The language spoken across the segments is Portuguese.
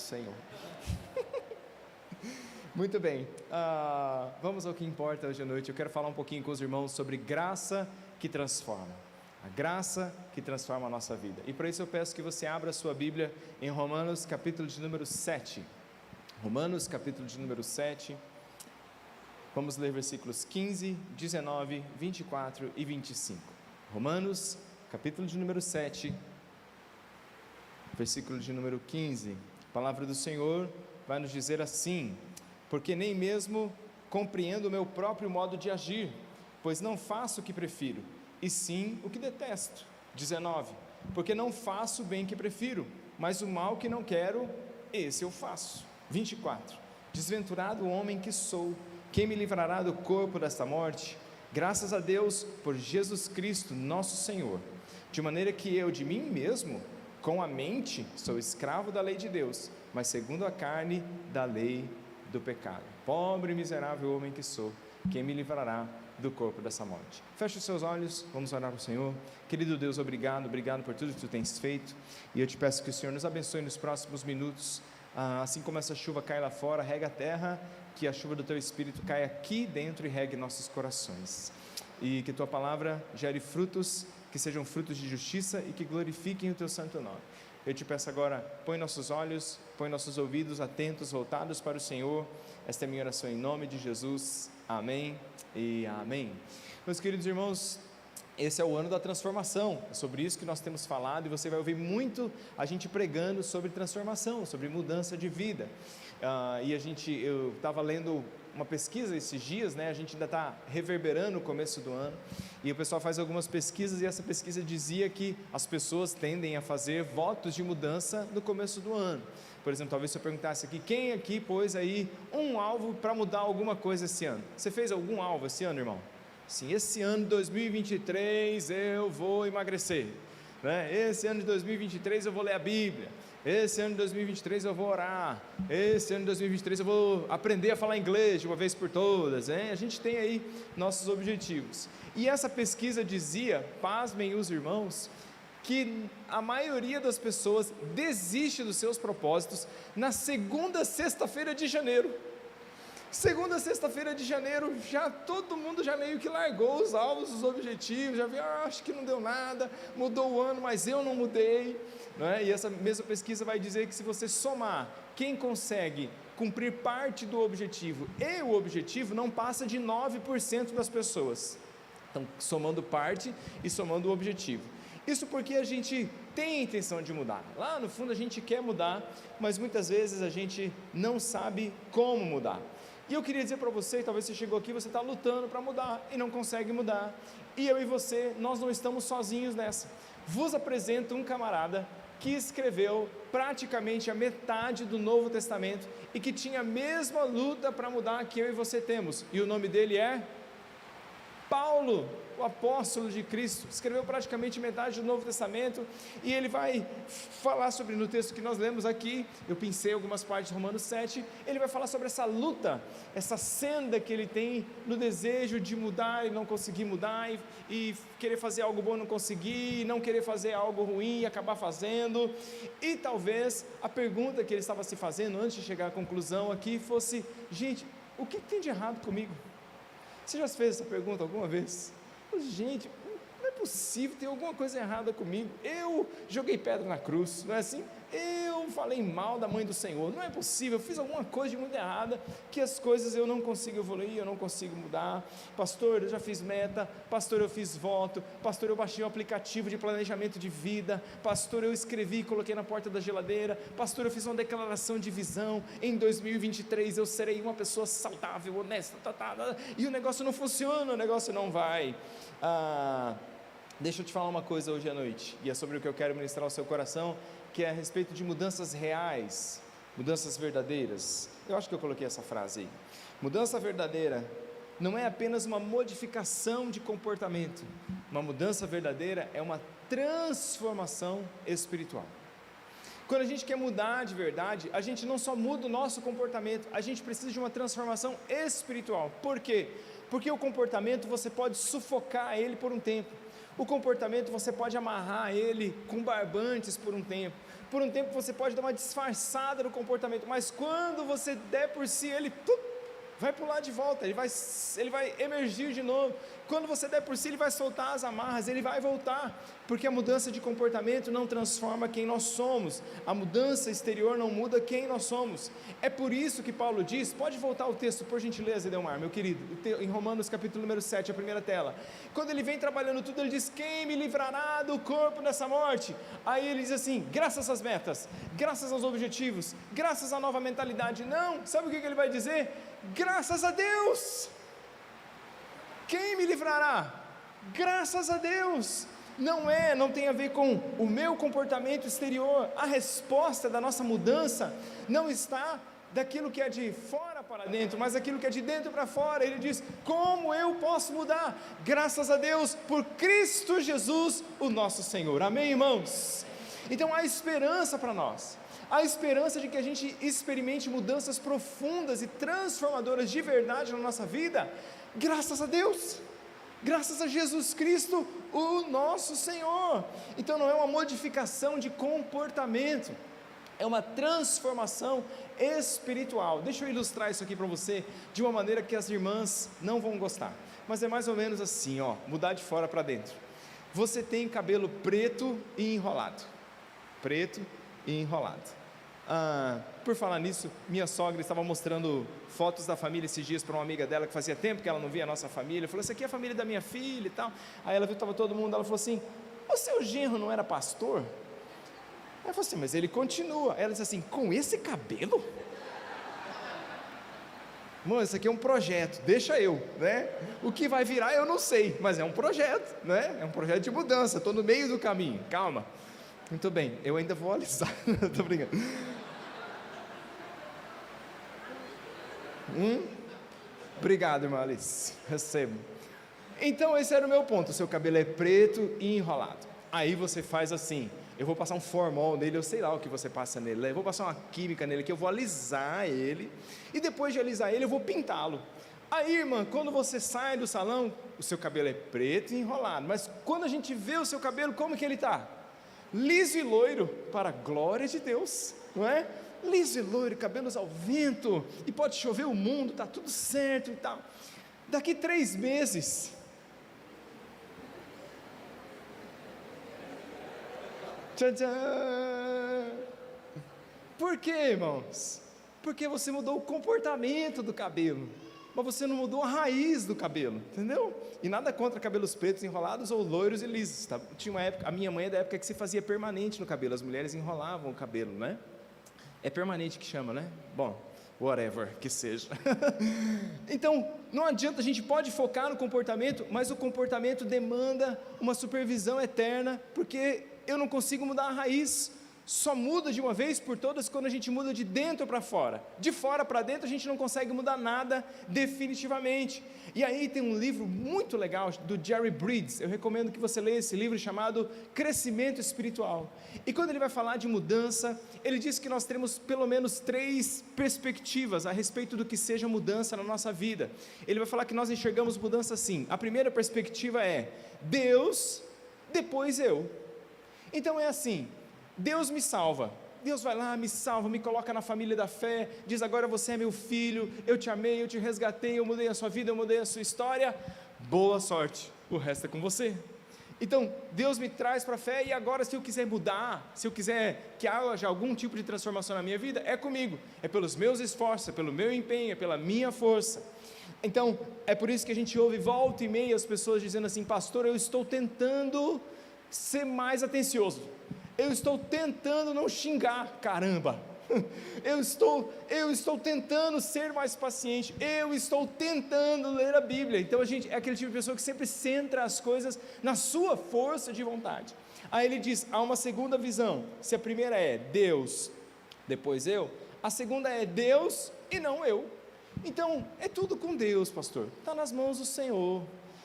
Senhor. Muito bem, vamos ao que importa hoje à noite. Eu quero falar um pouquinho com os irmãos sobre graça que transforma. A graça que transforma a nossa vida. E para isso eu peço que você abra a sua Bíblia em Romanos capítulo de número 7. Romanos capítulo de número 7. Vamos ler versículos 15, 19, 24 e 25. Romanos capítulo de número 7, versículo de número 15. A palavra do Senhor vai nos dizer assim: porque nem mesmo compreendo o meu próprio modo de agir, pois não faço o que prefiro, e sim o que detesto. 19. Porque não faço o bem que prefiro, mas o mal que não quero, esse eu faço. 24. Desventurado o homem que sou, quem me livrará do corpo desta morte? Graças a Deus por Jesus Cristo nosso Senhor, de maneira que eu de mim mesmo, com a mente, sou escravo da lei de Deus, mas segundo a carne, da lei do pecado. Pobre e miserável homem que sou, quem me livrará do corpo dessa morte? Feche os seus olhos, vamos orar ao Senhor. Querido Deus, obrigado por tudo que Tu tens feito, e eu te peço que o Senhor nos abençoe nos próximos minutos, assim como essa chuva cai lá fora, rega a terra, que a chuva do Teu Espírito caia aqui dentro e regue nossos corações, e que Tua palavra gere frutos, que sejam frutos de justiça e que glorifiquem o Teu santo nome. Eu te peço agora, põe nossos olhos, põe nossos ouvidos atentos, voltados para o Senhor. Esta é a minha oração em nome de Jesus, amém e amém. Meus queridos irmãos, esse é o ano da transformação, é sobre isso que nós temos falado, e você vai ouvir muito a gente pregando sobre transformação, sobre mudança de vida. Eu estava lendo uma pesquisa esses dias, né? A gente ainda está reverberando o começo do ano, e o pessoal faz algumas pesquisas, e essa pesquisa dizia que as pessoas tendem a fazer votos de mudança no começo do ano. Por exemplo, talvez se eu perguntasse aqui, quem aqui pôs aí um alvo para mudar alguma coisa esse ano? Você fez algum alvo esse ano, irmão? Sim, esse ano de 2023 eu vou emagrecer, né? Esse ano de 2023 eu vou ler a Bíblia, esse ano de 2023 eu vou orar, esse ano de 2023 eu vou aprender a falar inglês de uma vez por todas, hein? A gente tem aí nossos objetivos, e essa pesquisa dizia, pasmem os irmãos, que a maioria das pessoas desiste dos seus propósitos na segunda sexta-feira de janeiro. Segunda sexta-feira de janeiro, já todo mundo já meio que largou os alvos, os objetivos, já viu, acho que não deu nada, mudou o ano, mas eu não mudei, não é? E essa mesma pesquisa vai dizer que se você somar quem consegue cumprir parte do objetivo e o objetivo, não passa de 9% das pessoas. Então, somando parte e somando o objetivo. Isso porque a gente tem a intenção de mudar, lá no fundo a gente quer mudar, mas muitas vezes a gente não sabe como mudar. E eu queria dizer para você, talvez você chegou aqui, você está lutando para mudar e não consegue mudar, e eu e você, nós não estamos sozinhos nessa. Vos apresento um camarada que escreveu praticamente a metade do Novo Testamento e que tinha a mesma luta para mudar que eu e você temos, e o nome dele é Paulo, o apóstolo de Cristo. Escreveu praticamente metade do Novo Testamento, e ele vai falar sobre, no texto que nós lemos aqui, eu pensei algumas partes de Romanos 7, ele vai falar sobre essa luta, essa senda que ele tem no desejo de mudar e não conseguir mudar, e querer fazer algo bom e não conseguir, e não querer fazer algo ruim e acabar fazendo. E talvez a pergunta que ele estava se fazendo antes de chegar à conclusão aqui fosse: gente, o que tem de errado comigo? Você já fez essa pergunta alguma vez? Gente, não é possível, tem alguma coisa errada comigo. Eu joguei pedra na cruz, não é assim? Eu falei mal da mãe do Senhor, não é possível, eu fiz alguma coisa de muito errada, que as coisas eu não consigo evoluir, eu não consigo mudar. Pastor, eu já fiz meta, pastor, eu fiz voto, pastor, eu baixei um aplicativo de planejamento de vida, pastor, eu escrevi e coloquei na porta da geladeira, pastor, eu fiz uma declaração de visão, em 2023 eu serei uma pessoa saudável, honesta, e o negócio não funciona, o negócio não vai. Deixa eu te falar uma coisa hoje à noite, e é sobre o que eu quero ministrar ao seu coração, que é a respeito de mudanças reais, mudanças verdadeiras. Eu acho que eu coloquei essa frase aí. Mudança verdadeira não é apenas uma modificação de comportamento, uma mudança verdadeira é uma transformação espiritual. Quando a gente quer mudar de verdade, a gente não só muda o nosso comportamento, a gente precisa de uma transformação espiritual. Por quê? Porque o comportamento você pode sufocar ele por um tempo, o comportamento você pode amarrar ele com barbantes por um tempo, Por um tempo você pode dar uma disfarçada no comportamento, mas quando você der por si, ele vai pular de volta, ele vai emergir de novo. Quando você der por si, ele vai soltar as amarras, ele vai voltar, porque a mudança de comportamento não transforma quem nós somos, a mudança exterior não muda quem nós somos. É por isso que Paulo diz, pode voltar o texto por gentileza, Edelmar, meu querido, em Romanos capítulo número 7, a primeira tela, quando ele vem trabalhando tudo, ele diz, quem me livrará do corpo dessa morte? Aí ele diz assim, graças às metas, graças aos objetivos, graças à nova mentalidade. Não, sabe o que ele vai dizer? Graças a Deus. Quem me livrará? Graças a Deus. Não tem a ver com o meu comportamento exterior. A resposta da nossa mudança não está daquilo que é de fora para dentro, mas daquilo que é de dentro para fora. Ele diz, como eu posso mudar? Graças a Deus, por Cristo Jesus, o nosso Senhor. Amém, irmãos? Então há esperança para nós. Há esperança de que a gente experimente mudanças profundas e transformadoras de verdade na nossa vida, graças a Deus, graças a Jesus Cristo, o nosso Senhor. Então não é uma modificação de comportamento, é uma transformação espiritual. Deixa eu ilustrar isso aqui para você, de uma maneira que as irmãs não vão gostar, mas é mais ou menos assim, mudar de fora para dentro. Você tem cabelo preto e enrolado, por falar nisso, minha sogra estava mostrando fotos da família esses dias para uma amiga dela, que fazia tempo que ela não via a nossa família, falou, essa aqui é a família da minha filha e tal, aí ela viu que estava todo mundo, ela falou assim, o seu genro não era pastor? Ela falou assim, mas ele continua. Ela disse assim, com esse cabelo? Mano, isso aqui é um projeto, deixa eu, né? O que vai virar eu não sei, mas é um projeto, né? É um projeto de mudança, estou no meio do caminho, calma. Muito bem, eu ainda vou alisar, estou brincando. Obrigado, irmã Alice, recebo. Então esse era o meu ponto, o seu cabelo é preto e enrolado. Aí você faz assim, eu vou passar um formol nele, eu sei lá o que você passa nele, eu vou passar uma química nele, que eu vou alisar ele, e depois de alisar ele, eu vou pintá-lo. Aí, irmã, quando você sai do salão, o seu cabelo é preto e enrolado, mas quando a gente vê o seu cabelo, como que ele está? Liso e loiro, para a glória de Deus, não é? Liso e loiro, cabelos ao vento, e pode chover o mundo, está tudo certo e tal. Daqui 3 meses, tchadã! Por quê, irmãos? Porque você mudou o comportamento do cabelo, mas você não mudou a raiz do cabelo, entendeu? E nada contra cabelos pretos enrolados ou loiros e lisos, tá? Tinha uma época, a minha mãe é da época que se fazia permanente no cabelo, as mulheres enrolavam o cabelo, né? É permanente que chama, né? Bom, whatever que seja. Então, não adianta, a gente pode focar no comportamento, mas o comportamento demanda uma supervisão eterna, porque eu não consigo mudar a raiz. Só muda de uma vez por todas quando a gente muda de dentro para fora. De fora para dentro a gente não consegue mudar nada definitivamente. E aí tem um livro muito legal do Jerry Bridges, eu recomendo que você leia esse livro, chamado Crescimento Espiritual. E quando ele vai falar de mudança, ele diz que nós temos pelo menos 3 perspectivas a respeito do que seja mudança na nossa vida. Ele vai falar que nós enxergamos mudança assim. A primeira perspectiva é Deus, depois eu. Então é assim, Deus me salva, Deus vai lá, me salva, me coloca na família da fé, diz agora você é meu filho, eu te amei, eu te resgatei, eu mudei a sua vida, eu mudei a sua história, boa sorte, o resto é com você. Então Deus me traz para a fé, e agora se eu quiser mudar, se eu quiser que haja algum tipo de transformação na minha vida, é comigo, é pelos meus esforços, é pelo meu empenho, é pela minha força. Então é por isso que a gente ouve volta e meia as pessoas dizendo assim, pastor, eu estou tentando ser mais atencioso, eu estou tentando não xingar, caramba, eu estou tentando ser mais paciente, eu estou tentando ler a Bíblia. Então a gente é aquele tipo de pessoa que sempre centra as coisas na sua força de vontade. Aí ele diz, há uma segunda visão, se a primeira é Deus, depois eu, a segunda é Deus e não eu. Então é tudo com Deus, pastor, está nas mãos do Senhor,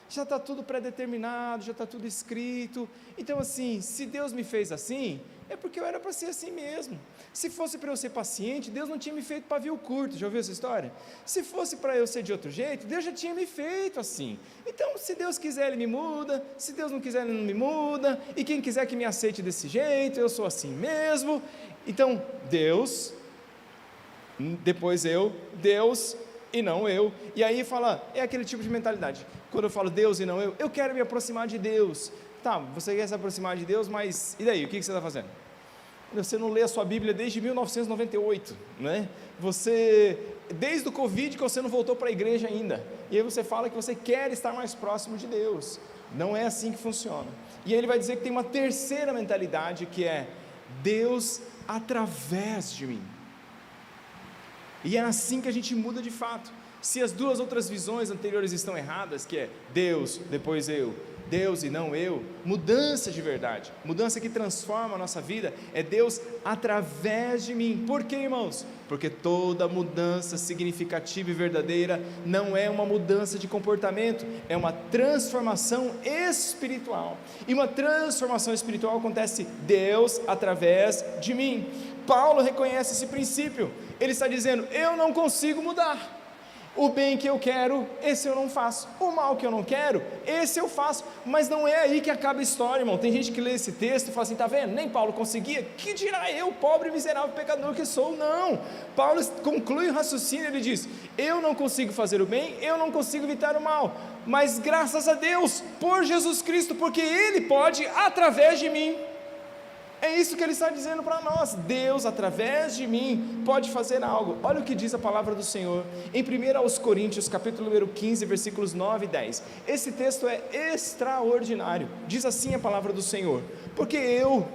já está tudo pré-determinado, já está tudo escrito. Então assim, se Deus me fez assim, é porque eu era para ser assim mesmo. Se fosse para eu ser paciente, Deus não tinha me feito pavio curto. Já ouviu essa história? Se fosse para eu ser de outro jeito, Deus já tinha me feito assim. Então, se Deus quiser, Ele me muda. Se Deus não quiser, Ele não me muda. E quem quiser que me aceite desse jeito, eu sou assim mesmo. Então, Deus, depois eu, Deus e não eu. E aí fala, é aquele tipo de mentalidade. Quando eu falo Deus e não eu quero me aproximar de Deus. Tá, você quer se aproximar de Deus, mas e daí? O que você está fazendo? Você não lê a sua Bíblia desde 1998, né? Você, desde o Covid que você não voltou para a igreja ainda, e aí você fala que você quer estar mais próximo de Deus. Não é assim que funciona. E aí ele vai dizer que tem uma terceira mentalidade, que é Deus através de mim. E é assim que a gente muda de fato. Se as duas outras visões anteriores estão erradas, que é Deus, depois eu, Deus e não eu, mudança de verdade, mudança que transforma a nossa vida, é Deus através de mim. Por quê, irmãos? Porque toda mudança significativa e verdadeira não é uma mudança de comportamento, é uma transformação espiritual, e uma transformação espiritual acontece Deus através de mim. Paulo reconhece esse princípio, ele está dizendo, eu não consigo mudar, o bem que eu quero, esse eu não faço, o mal que eu não quero, esse eu faço, mas não é aí que acaba a história, irmão. Tem gente que lê esse texto e fala assim, tá vendo, nem Paulo conseguia, que dirá eu, pobre, miserável, pecador que sou? Não, Paulo conclui o raciocínio, ele diz, eu não consigo fazer o bem, eu não consigo evitar o mal, mas graças a Deus, por Jesus Cristo, porque Ele pode através de mim. É isso que ele está dizendo para nós, Deus através de mim pode fazer algo. Olha o que diz a palavra do Senhor, em 1 Coríntios, capítulo número 15, versículos 9 e 10, esse texto é extraordinário, diz assim a palavra do Senhor, porque eu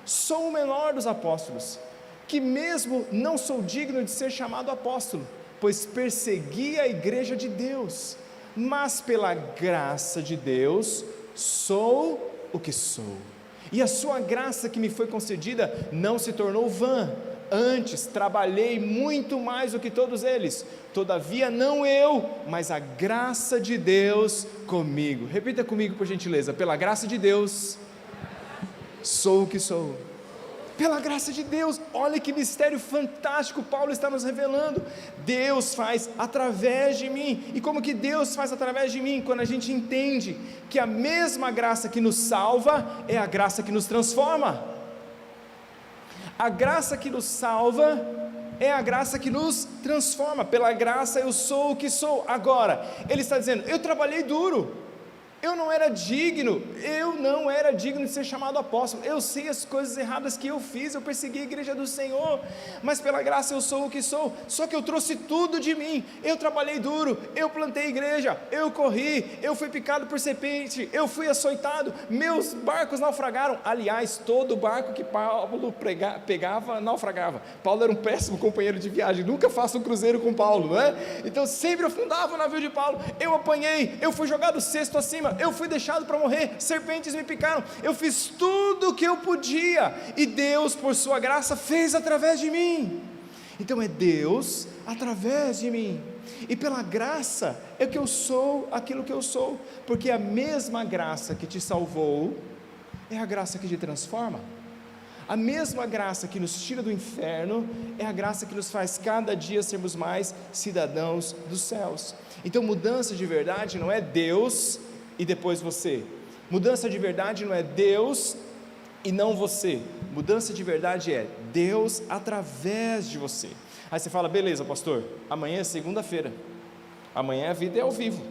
sou o menor dos apóstolos, que mesmo não sou digno de ser chamado apóstolo, pois persegui a igreja de Deus, mas pela graça de Deus, sou o que sou. E a sua graça que me foi concedida não se tornou vã, antes trabalhei muito mais do que todos eles, todavia não eu, mas a graça de Deus comigo. Repita comigo por gentileza, pela graça de Deus, sou o que sou. Pela graça de Deus, olha que mistério fantástico Paulo está nos revelando, Deus faz através de mim. E como que Deus faz através de mim? Quando a gente entende que a mesma graça que nos salva, é a graça que nos transforma, a graça que nos salva, é a graça que nos transforma, pela graça eu sou o que sou. Agora, ele está dizendo, eu trabalhei duro, eu não era digno de ser chamado apóstolo, eu sei as coisas erradas que eu fiz, eu persegui a igreja do Senhor, mas pela graça eu sou o que sou, só que eu trouxe tudo de mim, eu trabalhei duro, eu plantei igreja, eu corri, eu fui picado por serpente, eu fui açoitado, meus barcos naufragaram, aliás, todo barco que Paulo pegava, naufragava. Paulo era um péssimo companheiro de viagem, nunca faça um cruzeiro com Paulo, né? Então sempre afundava o navio de Paulo, eu apanhei, eu fui jogado cesto acima, eu fui deixado para morrer, serpentes me picaram, eu fiz tudo o que eu podia, e Deus por sua graça fez através de mim. Então é Deus através de mim, e pela graça é que eu sou aquilo que eu sou, porque a mesma graça que te salvou, é a graça que te transforma, a mesma graça que nos tira do inferno, é a graça que nos faz cada dia sermos mais cidadãos dos céus. Então mudança de verdade não é Deus e depois você, mudança de verdade não é Deus e não você, mudança de verdade é Deus através de você. Aí você fala, beleza pastor, amanhã é segunda-feira, amanhã a vida é ao vivo,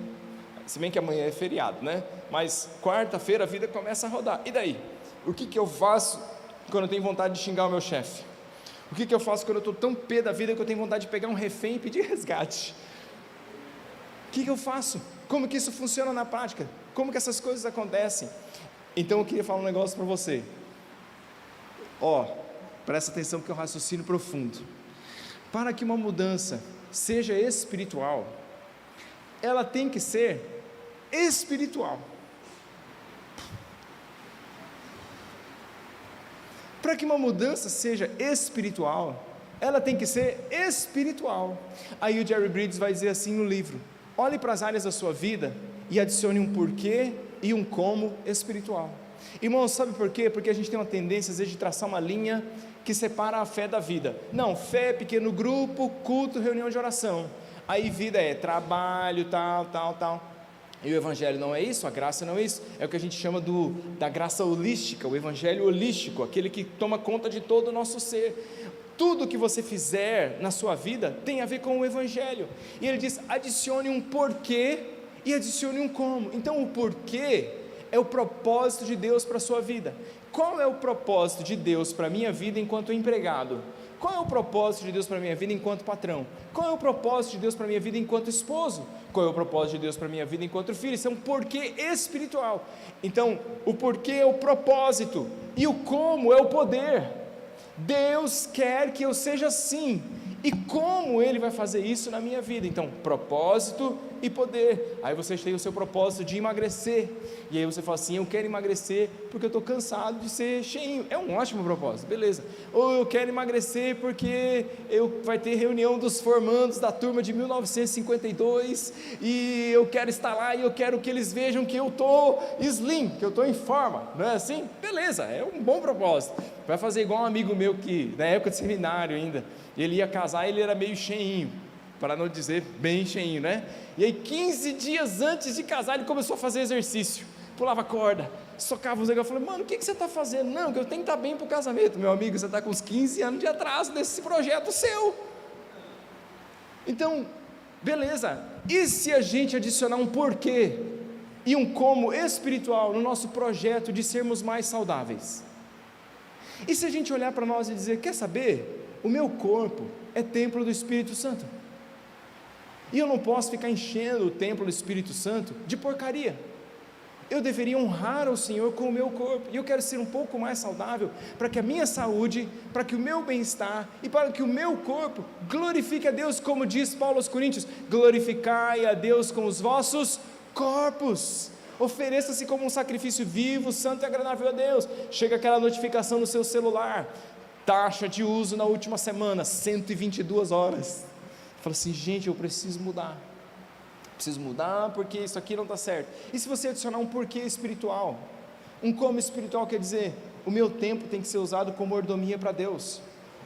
se bem que amanhã é feriado, né? Mas quarta-feira a vida começa a rodar, e daí? O que eu faço quando eu tenho vontade de xingar o meu chefe? O que eu faço quando eu estou tão pé da vida que eu tenho vontade de pegar um refém e pedir resgate? O que eu faço? Como que isso funciona na prática? Como que essas coisas acontecem? Então eu queria falar um negócio para você, presta atenção porque é um raciocínio profundo. Para que uma mudança seja espiritual, ela tem que ser espiritual. Para que uma mudança seja espiritual, ela tem que ser espiritual. Aí o Jerry Bridges vai dizer assim no livro, olhe para as áreas da sua vida e adicione um porquê e um como espiritual. Irmãos, sabe por quê? Porque a gente tem uma tendência às vezes de traçar uma linha que separa a fé da vida. Não, fé é pequeno grupo, culto, reunião de oração. Aí vida é trabalho, tal. E o evangelho não é isso, a graça não é isso, é o que a gente chama da graça holística, o evangelho holístico, aquele que toma conta de todo o nosso ser. Tudo que você fizer na sua vida tem a ver com o evangelho. E ele diz, adicione um porquê e adicione um como. Então o porquê é o propósito de Deus para a sua vida. Qual é o propósito de Deus para a minha vida enquanto empregado? Qual é o propósito de Deus para a minha vida enquanto patrão? Qual é o propósito de Deus para a minha vida enquanto esposo? Qual é o propósito de Deus para a minha vida enquanto filho? Isso é um porquê espiritual. Então, o porquê é o propósito e o como é o poder. Deus quer que eu seja assim. E como Ele vai fazer isso na minha vida? Então, propósito e poder. Aí você tem o seu propósito de emagrecer, e aí você fala assim, eu quero emagrecer porque eu estou cansado de ser cheinho. É um ótimo propósito, beleza. Ou eu quero emagrecer porque vai ter reunião dos formandos da turma de 1952, e eu quero estar lá, e eu quero que eles vejam que eu estou slim, que eu estou em forma, não é assim? Beleza, é um bom propósito. Vai fazer igual um amigo meu que, na época de seminário ainda, ele ia casar, ele era meio cheinho, para não dizer bem cheinho, né? E aí 15 dias antes de casar ele começou a fazer exercício, pulava corda, socava os negócios. Eu falei, mano, o que você está fazendo? Não, que eu tenho que estar bem para o casamento. Meu amigo, você está com uns 15 anos de atraso nesse projeto seu. Então, beleza, e se a gente adicionar um porquê e um como espiritual no nosso projeto de sermos mais saudáveis? E se a gente olhar para nós e dizer, quer saber? O meu corpo é templo do Espírito Santo, e eu não posso ficar enchendo o templo do Espírito Santo de porcaria. Eu deveria honrar ao Senhor com o meu corpo, e eu quero ser um pouco mais saudável, para que a minha saúde, para que o meu bem-estar, e para que o meu corpo glorifique a Deus, como diz Paulo aos Coríntios, glorificai a Deus com os vossos corpos, ofereça-se como um sacrifício vivo, santo e agradável a Deus. Chega aquela notificação no seu celular, taxa de uso na última semana, 122 horas, fala assim, gente, eu preciso mudar porque isso aqui não está certo. E se você adicionar um porquê espiritual, um como espiritual, quer dizer, o meu tempo tem que ser usado como mordomia para Deus,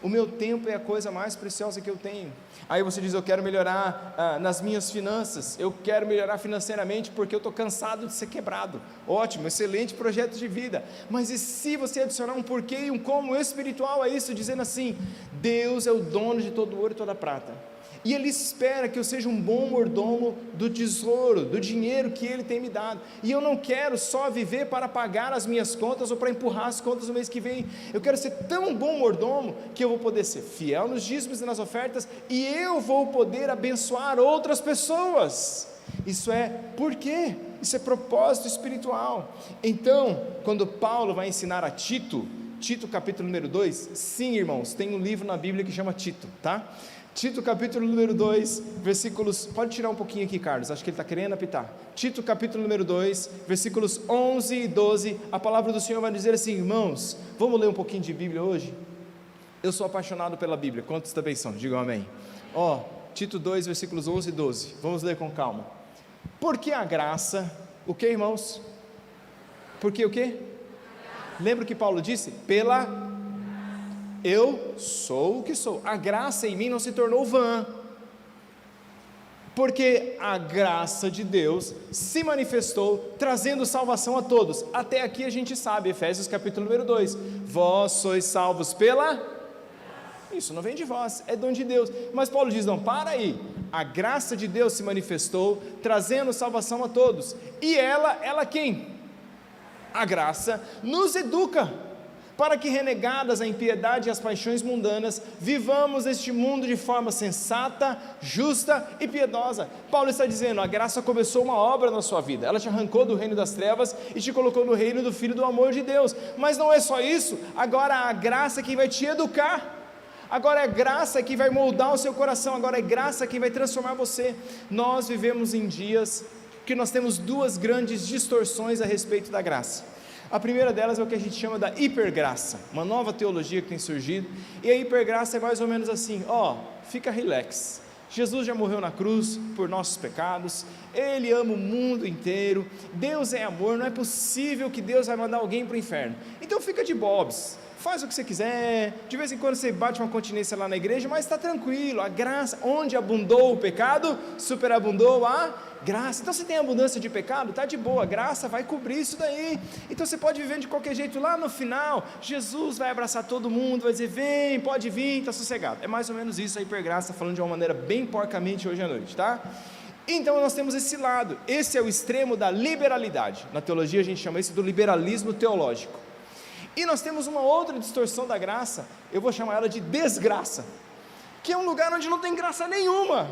o meu tempo é a coisa mais preciosa que eu tenho. Aí você diz, eu quero melhorar nas minhas finanças, eu quero melhorar financeiramente porque eu estou cansado de ser quebrado. Ótimo, excelente projeto de vida. Mas e se você adicionar um porquê e um como espiritual a isso, dizendo assim, Deus é o dono de todo ouro e toda prata, e Ele espera que eu seja um bom mordomo do tesouro, do dinheiro que Ele tem me dado, e eu não quero só viver para pagar as minhas contas, ou para empurrar as contas no mês que vem. Eu quero ser tão bom mordomo, que eu vou poder ser fiel nos dízimos e nas ofertas, e eu vou poder abençoar outras pessoas. Isso é porquê, isso é propósito espiritual. Então, quando Paulo vai ensinar a Tito capítulo número 2, sim irmãos, tem um livro na Bíblia que chama Tito, tá? Tito capítulo número 2, versículos, pode tirar um pouquinho aqui Carlos, acho que ele está querendo apitar. Tito capítulo número 2, versículos 11 e 12, a palavra do Senhor vai dizer assim, irmãos, vamos ler um pouquinho de Bíblia hoje? Eu sou apaixonado pela Bíblia, quantos também são? Digam amém. Tito 2, versículos 11 e 12, vamos ler com calma. Porque a graça, o que irmãos? Porque o que? Lembra o que Paulo disse? Eu sou o que sou, a graça em mim não se tornou vã, porque a graça de Deus se manifestou, trazendo salvação a todos. Até aqui a gente sabe, Efésios capítulo número 2, vós sois salvos isso não vem de vós, é dom de Deus. Mas Paulo diz, não, para aí, a graça de Deus se manifestou, trazendo salvação a todos, e ela quem? A graça nos educa, para que renegadas a impiedade e as paixões mundanas, vivamos neste mundo de forma sensata, justa e piedosa. Paulo está dizendo, a graça começou uma obra na sua vida, ela te arrancou do reino das trevas e te colocou no reino do Filho do amor de Deus. Mas não é só isso, agora a graça que vai te educar, agora é graça que vai moldar o seu coração, agora é graça que vai transformar você. Nós vivemos em dias que nós temos duas grandes distorções a respeito da graça. A primeira delas é o que a gente chama da hipergraça, uma nova teologia que tem surgido, e a hipergraça é mais ou menos assim, fica relax, Jesus já morreu na cruz por nossos pecados, Ele ama o mundo inteiro, Deus é amor, não é possível que Deus vai mandar alguém para o inferno. Então fica de bobs, faz o que você quiser, de vez em quando você bate uma continência lá na igreja, mas está tranquilo, a graça, onde abundou o pecado, superabundou a graça. Então você tem abundância de pecado, está de boa, a graça vai cobrir isso daí. Então você pode viver de qualquer jeito, lá no final Jesus vai abraçar todo mundo, vai dizer, vem, pode vir, está sossegado. É mais ou menos isso a hipergraça, falando de uma maneira bem porcamente hoje à noite, tá? Então nós temos esse lado, esse é o extremo da liberalidade, na teologia a gente chama isso do liberalismo teológico. E nós temos uma outra distorção da graça, eu vou chamar ela de desgraça, que é um lugar onde não tem graça nenhuma.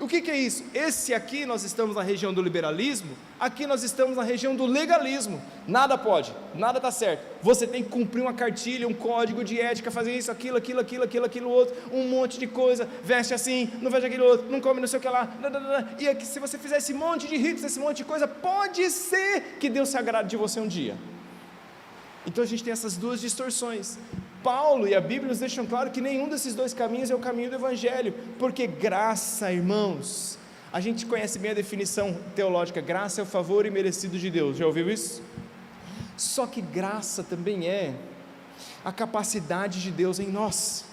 O que é isso? Esse aqui nós estamos na região do liberalismo, aqui nós estamos na região do legalismo. Nada pode, nada está certo. Você tem que cumprir uma cartilha, um código de ética, fazer isso, aquilo outro, um monte de coisa, veste assim, não veste aquilo outro, não come não sei o que lá, e aqui, se você fizer esse monte de ritos, esse monte de coisa, pode ser que Deus se agrade de você um dia. Então a gente tem essas duas distorções. Paulo e a Bíblia nos deixam claro que nenhum desses dois caminhos é o caminho do Evangelho, porque graça, irmãos, a gente conhece bem a definição teológica, graça é o favor imerecido de Deus, já ouviu isso? Só que graça também é a capacidade de Deus em nós.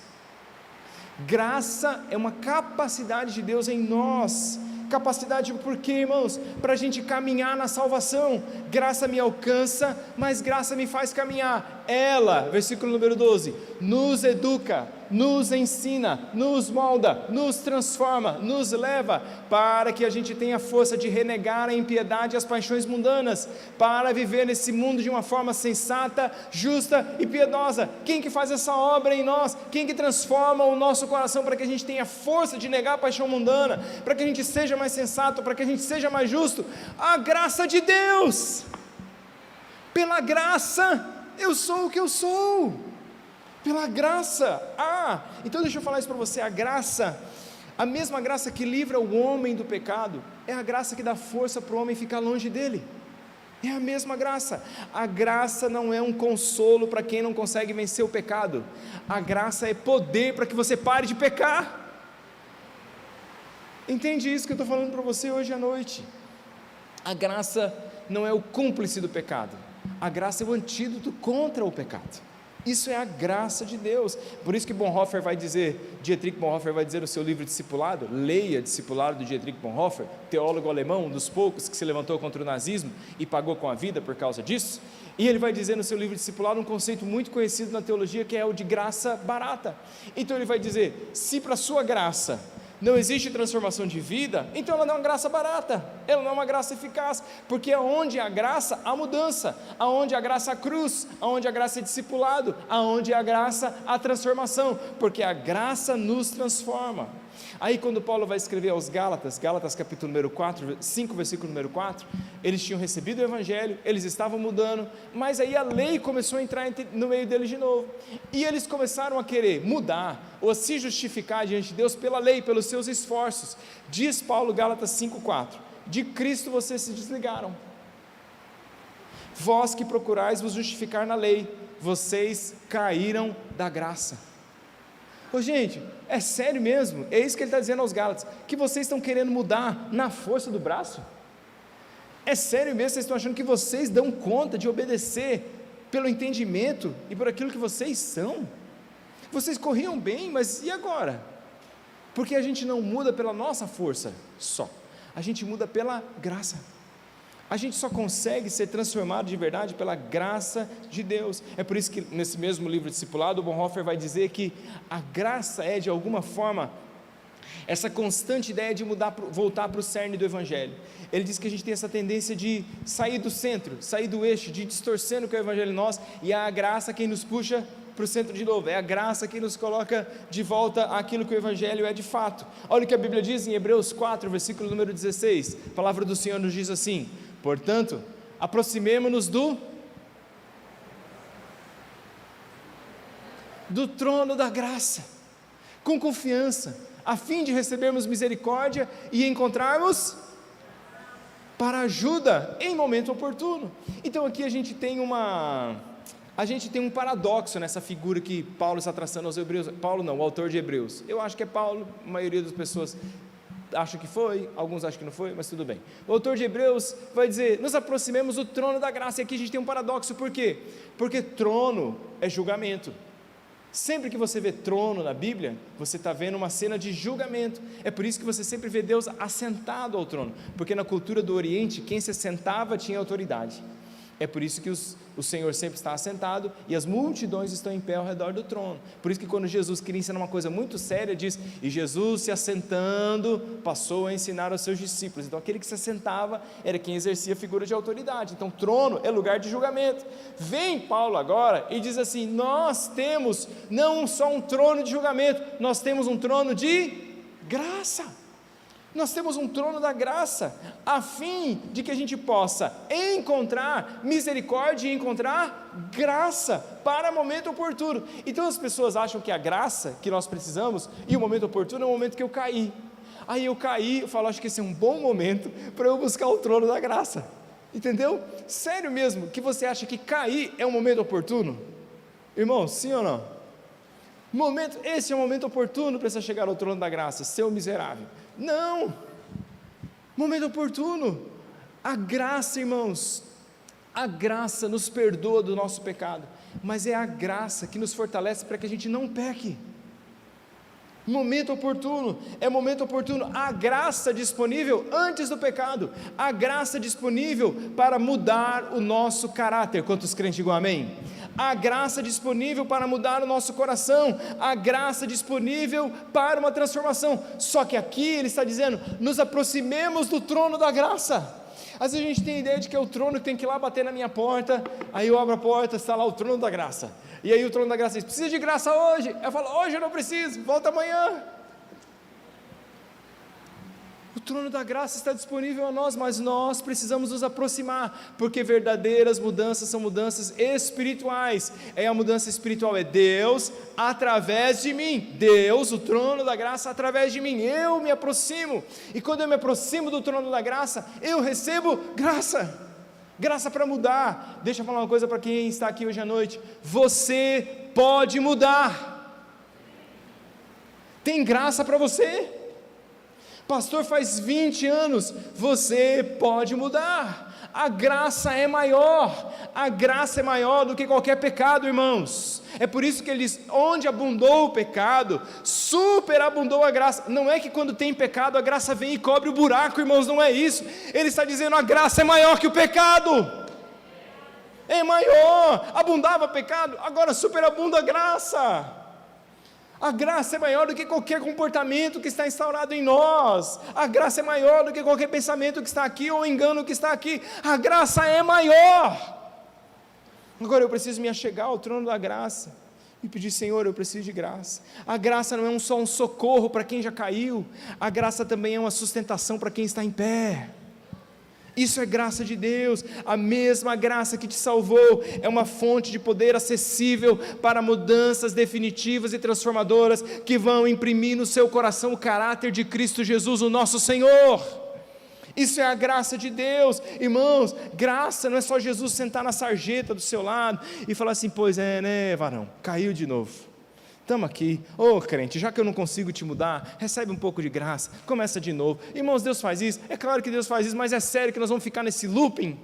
Graça é uma capacidade de Deus em nós. Capacidade por quê, irmãos? Para a gente caminhar na salvação. Graça me alcança, mas graça me faz caminhar. Ela, versículo número 12, nos educa, nos ensina, nos molda, nos transforma, nos leva, para que a gente tenha força de renegar a impiedade e as paixões mundanas, para viver nesse mundo de uma forma sensata, justa e piedosa. Quem que faz essa obra em nós? Quem que transforma o nosso coração para que a gente tenha força de negar a paixão mundana, para que a gente seja mais sensato, para que a gente seja mais justo? A graça de Deus. Pela graça eu sou o que eu sou, pela graça. Então deixa eu falar isso para você, a graça, a mesma graça que livra o homem do pecado, é a graça que dá força para o homem ficar longe dele, é a mesma graça. A graça não é um consolo para quem não consegue vencer o pecado, a graça é poder para que você pare de pecar. Entende isso que eu estou falando para você hoje à noite? A graça não é o cúmplice do pecado, a graça é o antídoto contra o pecado. Isso é a graça de Deus. Por isso que Dietrich Bonhoeffer vai dizer no seu livro Discipulado, leia Discipulado do Dietrich Bonhoeffer, teólogo alemão, um dos poucos que se levantou contra o nazismo e pagou com a vida por causa disso, e ele vai dizer no seu livro Discipulado um conceito muito conhecido na teologia, que é o de graça barata. Então ele vai dizer, se para a sua graça não existe transformação de vida, então ela não é uma graça barata, ela não é uma graça eficaz, porque aonde há graça, há mudança, aonde há graça, há cruz, aonde há graça, é discipulado, aonde há graça, há transformação, porque a graça nos transforma. Aí quando Paulo vai escrever aos Gálatas capítulo número 5, versículo número 4, eles tinham recebido o Evangelho, eles estavam mudando, mas aí a lei começou a entrar no meio deles de novo, e eles começaram a querer mudar, ou a se justificar diante de Deus pela lei, pelos seus esforços. Diz Paulo, Gálatas 5,4, de Cristo vocês se desligaram, vós que procurais vos justificar na lei, vocês caíram da graça. Gente, é sério mesmo? É isso que ele está dizendo aos Gálatas, que vocês estão querendo mudar na força do braço? É sério mesmo? Vocês estão achando que vocês dão conta de obedecer pelo entendimento e por aquilo que vocês são? Vocês corriam bem, mas e agora? Porque a gente não muda pela nossa força só, a gente muda pela graça. A gente só consegue ser transformado de verdade pela graça de Deus. É por isso que nesse mesmo livro Discipulado, o Bonhoeffer vai dizer que a graça é de alguma forma essa constante ideia de voltar para o cerne do Evangelho. Ele diz que a gente tem essa tendência de sair do centro, sair do eixo, de distorcendo o que é o Evangelho em nós, e é a graça quem nos puxa para o centro de novo, é a graça que nos coloca de volta àquilo que o Evangelho é de fato. Olha o que a Bíblia diz em Hebreus 4, versículo número 16, a palavra do Senhor nos diz assim: portanto, aproximemo-nos do trono da graça, com confiança, a fim de recebermos misericórdia e encontrarmos para ajuda em momento oportuno. Então aqui a gente tem a gente tem um paradoxo nessa figura que Paulo está traçando aos Hebreus. Paulo não, o autor de Hebreus. Eu acho que é Paulo, a maioria das pessoas acha que foi, alguns acham que não foi, mas tudo bem. O autor de Hebreus vai dizer: nos aproximemos do trono da graça. E aqui a gente tem um paradoxo, por quê? Porque trono é julgamento. Sempre que você vê trono na Bíblia, você está vendo uma cena de julgamento. É por isso que você sempre vê Deus assentado ao trono, porque na cultura do Oriente, quem se assentava tinha autoridade. É por isso que o Senhor sempre está assentado e as multidões estão em pé ao redor do trono. Por isso que quando Jesus queria ensinar uma coisa muito séria, diz: e Jesus, se assentando, passou a ensinar aos seus discípulos. Então aquele que se assentava era quem exercia a figura de autoridade. Então trono é lugar de julgamento. Vem Paulo agora e diz assim: nós temos não só um trono de julgamento, nós temos um trono de graça. Nós temos um trono da graça, a fim de que a gente possa encontrar misericórdia e encontrar graça para o momento oportuno. Então as pessoas acham que a graça que nós precisamos e o momento oportuno é o momento que eu caí. Aí eu caí, eu falo: acho que esse é um bom momento para eu buscar o trono da graça. Entendeu? Sério mesmo, que você acha que cair é um momento oportuno? Irmão, sim ou não? Esse é o momento oportuno para você chegar ao trono da graça, seu miserável. Não, momento oportuno. A graça, irmãos, a graça nos perdoa do nosso pecado, mas é a graça que nos fortalece para que a gente não peque. Momento oportuno, é momento oportuno, a graça disponível antes do pecado, a graça disponível para mudar o nosso caráter. Quantos crentes digam amém? A graça disponível para mudar o nosso coração, a graça disponível para uma transformação. Só que aqui ele está dizendo: nos aproximemos do trono da graça. Às vezes a gente tem a ideia de que é o trono que tem que ir lá bater na minha porta, aí eu abro a porta, está lá o trono da graça, e aí o trono da graça diz: precisa de graça hoje? Eu falo: hoje eu não preciso, volta amanhã. O trono da graça está disponível a nós, mas nós precisamos nos aproximar, porque verdadeiras mudanças são mudanças espirituais. A mudança espiritual é Deus através de mim, Deus, o trono da graça através de mim, eu me aproximo, e quando eu me aproximo do trono da graça, eu recebo graça para mudar. Deixa eu falar uma coisa para quem está aqui hoje à noite: você pode mudar, tem graça para você. Pastor, faz 20 anos, você pode mudar, a graça é maior do que qualquer pecado, irmãos. É por isso que ele diz: onde abundou o pecado, superabundou a graça. Não é que quando tem pecado a graça vem e cobre o buraco, irmãos, não é isso. Ele está dizendo: a graça é maior que o pecado, é maior. Abundava pecado, agora superabunda a graça. A graça é maior do que qualquer comportamento que está instaurado em nós. A graça é maior do que qualquer pensamento que está aqui ou engano que está aqui. A graça é maior. Agora eu preciso me achegar ao trono da graça e pedir: Senhor, eu preciso de graça. A graça não é só um socorro para quem já caiu, a graça também é uma sustentação para quem está em pé. Isso é graça de Deus. A mesma graça que te salvou é uma fonte de poder acessível para mudanças definitivas e transformadoras que vão imprimir no seu coração o caráter de Cristo Jesus, o nosso Senhor. Isso é a graça de Deus, irmãos. Graça não é só Jesus sentar na sarjeta do seu lado e falar assim: pois é, né, varão, caiu de novo, estamos aqui, crente, já que eu não consigo te mudar, recebe um pouco de graça, começa de novo. Irmãos, Deus faz isso? É claro que Deus faz isso, mas é sério que nós vamos ficar nesse looping?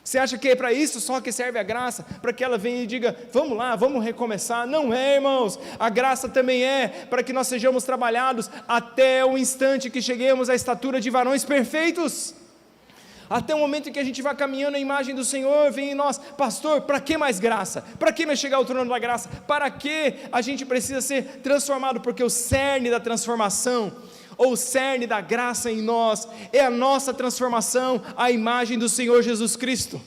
Você acha que é para isso só que serve a graça? Para que ela venha e diga: vamos lá, vamos recomeçar? Não é, irmãos. A graça também é para que nós sejamos trabalhados até o instante que cheguemos à estatura de varões perfeitos. Até o momento em que a gente vai caminhando a imagem do Senhor, vem em nós: pastor, para que mais graça? Para que mais chegar ao trono da graça? Para que a gente precisa ser transformado? Porque o cerne da transformação, ou o cerne da graça em nós, é a nossa transformação à imagem do Senhor Jesus Cristo.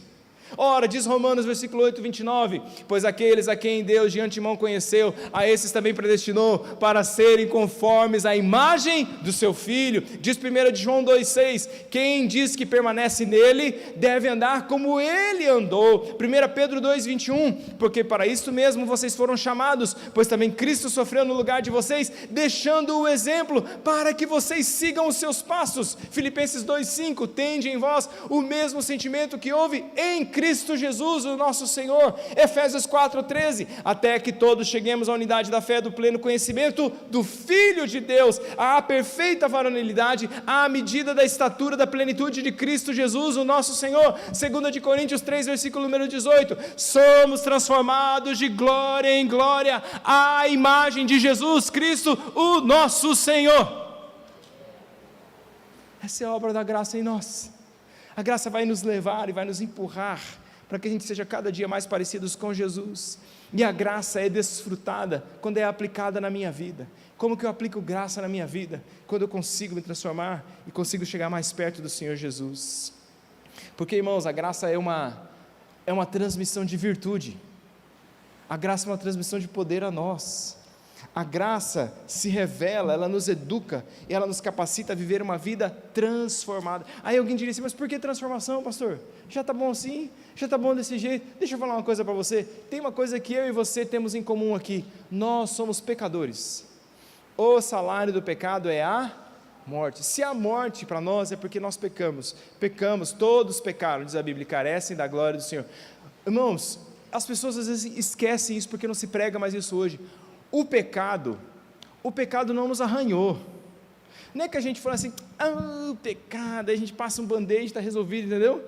Ora, diz Romanos, versículo 8, 29, pois aqueles a quem Deus de antemão conheceu, a esses também predestinou para serem conformes à imagem do seu Filho. Diz 1 João 2,6, quem diz que permanece nele, deve andar como ele andou. 1 Pedro 2,21, porque para isto mesmo vocês foram chamados, pois também Cristo sofreu no lugar de vocês, deixando o exemplo para que vocês sigam os seus passos. Filipenses 2,5, tende em vós o mesmo sentimento que houve em Cristo Cristo Jesus, o nosso Senhor. Efésios 4:13, até que todos cheguemos à unidade da fé, do pleno conhecimento do Filho de Deus, à perfeita varonilidade, à medida da estatura da plenitude de Cristo Jesus, o nosso Senhor. 2 Coríntios 3, versículo número 18, somos transformados de glória em glória, à imagem de Jesus Cristo, o nosso Senhor. Essa é a obra da graça em nós. A graça vai nos levar e vai nos empurrar para que a gente seja cada dia mais parecidos com Jesus. E a graça é desfrutada quando é aplicada na minha vida. Como que eu aplico graça na minha vida? Quando eu consigo me transformar e consigo chegar mais perto do Senhor Jesus. Porque, irmãos, a graça é uma transmissão de virtude. A graça é uma transmissão de poder a nós. A graça se revela, ela nos educa e ela nos capacita a viver uma vida transformada. Aí alguém diria assim, mas por que transformação, pastor? Já está bom assim? Já está bom desse jeito? Deixa eu falar uma coisa para você. Tem uma coisa que eu e você temos em comum aqui. Nós somos pecadores. O salário do pecado é a morte. Se a morte para nós é porque nós pecamos. Pecamos, todos pecaram, diz a Bíblia, e carecem da glória do Senhor. Irmãos, as pessoas às vezes esquecem isso porque não se prega mais isso hoje. O pecado não nos arranhou. Não é que a gente fala assim, o pecado, aí a gente passa um band-aid, está resolvido, entendeu?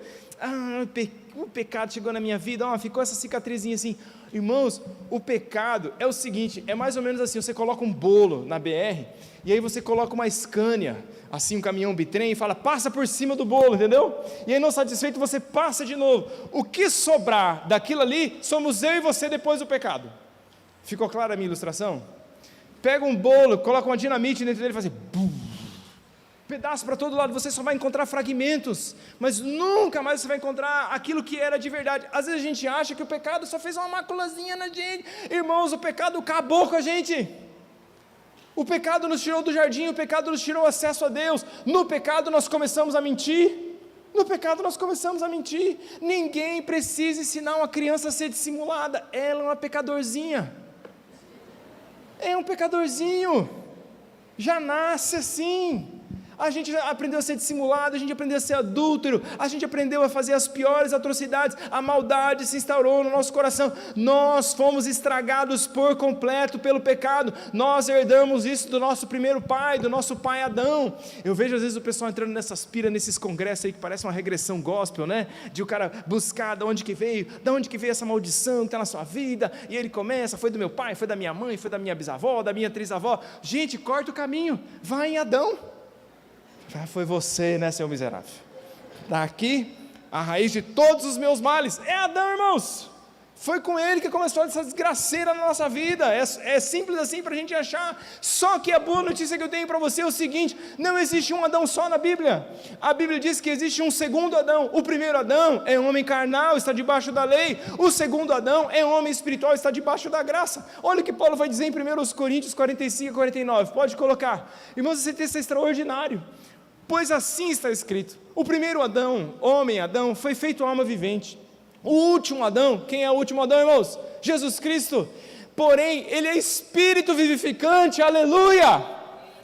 O pecado chegou na minha vida, ficou essa cicatrizinha assim. Irmãos, o pecado é o seguinte, é mais ou menos assim, você coloca um bolo na BR, e aí você coloca uma Scania, assim um caminhão bitrem, e fala, passa por cima do bolo, entendeu? E aí não satisfeito, você passa de novo. O que sobrar daquilo ali, somos eu e você depois do pecado. Ficou clara a minha ilustração? Pega um bolo, coloca uma dinamite dentro dele e faz assim, bum, pedaço para todo lado, você só vai encontrar fragmentos, mas nunca mais você vai encontrar aquilo que era de verdade. Às vezes a gente acha que o pecado só fez uma maculazinha na gente. Irmãos, o pecado acabou com a gente. O pecado nos tirou do jardim, o pecado nos tirou acesso a Deus. No pecado nós começamos a mentir. Ninguém precisa ensinar uma criança a ser dissimulada. Ela é uma pecadorzinha. É um pecadorzinho. Já nasce assim. A gente aprendeu a ser dissimulado, a gente aprendeu a ser adúltero, a gente aprendeu a fazer as piores atrocidades, a maldade se instaurou no nosso coração, nós fomos estragados por completo pelo pecado, nós herdamos isso do nosso primeiro pai, do nosso pai Adão. Eu vejo às vezes o pessoal entrando nessas piras, nesses congressos aí que parece uma regressão gospel, né? De o cara buscar de onde que veio essa maldição que está na sua vida, e ele começa, foi do meu pai, foi da minha mãe, foi da minha bisavó, da minha trisavó. Gente, corta o caminho, vai em Adão. Foi você, né, seu miserável? Daqui, a raiz de todos os meus males é Adão, irmãos. Foi com ele que começou essa desgraceira na nossa vida. É simples assim para a gente achar. Só que a boa notícia que eu tenho para você é o seguinte: não existe um Adão só na Bíblia. A Bíblia diz que existe um segundo Adão. O primeiro Adão é um homem carnal, está debaixo da lei. O segundo Adão é um homem espiritual, está debaixo da graça. Olha o que Paulo vai dizer em 1 Coríntios 45 e 49. Pode colocar. Irmãos, esse texto é extraordinário. Pois assim está escrito, o primeiro Adão, homem Adão, foi feito alma vivente. O último Adão, quem é o último Adão, irmãos? Jesus Cristo. Porém, ele é espírito vivificante, aleluia,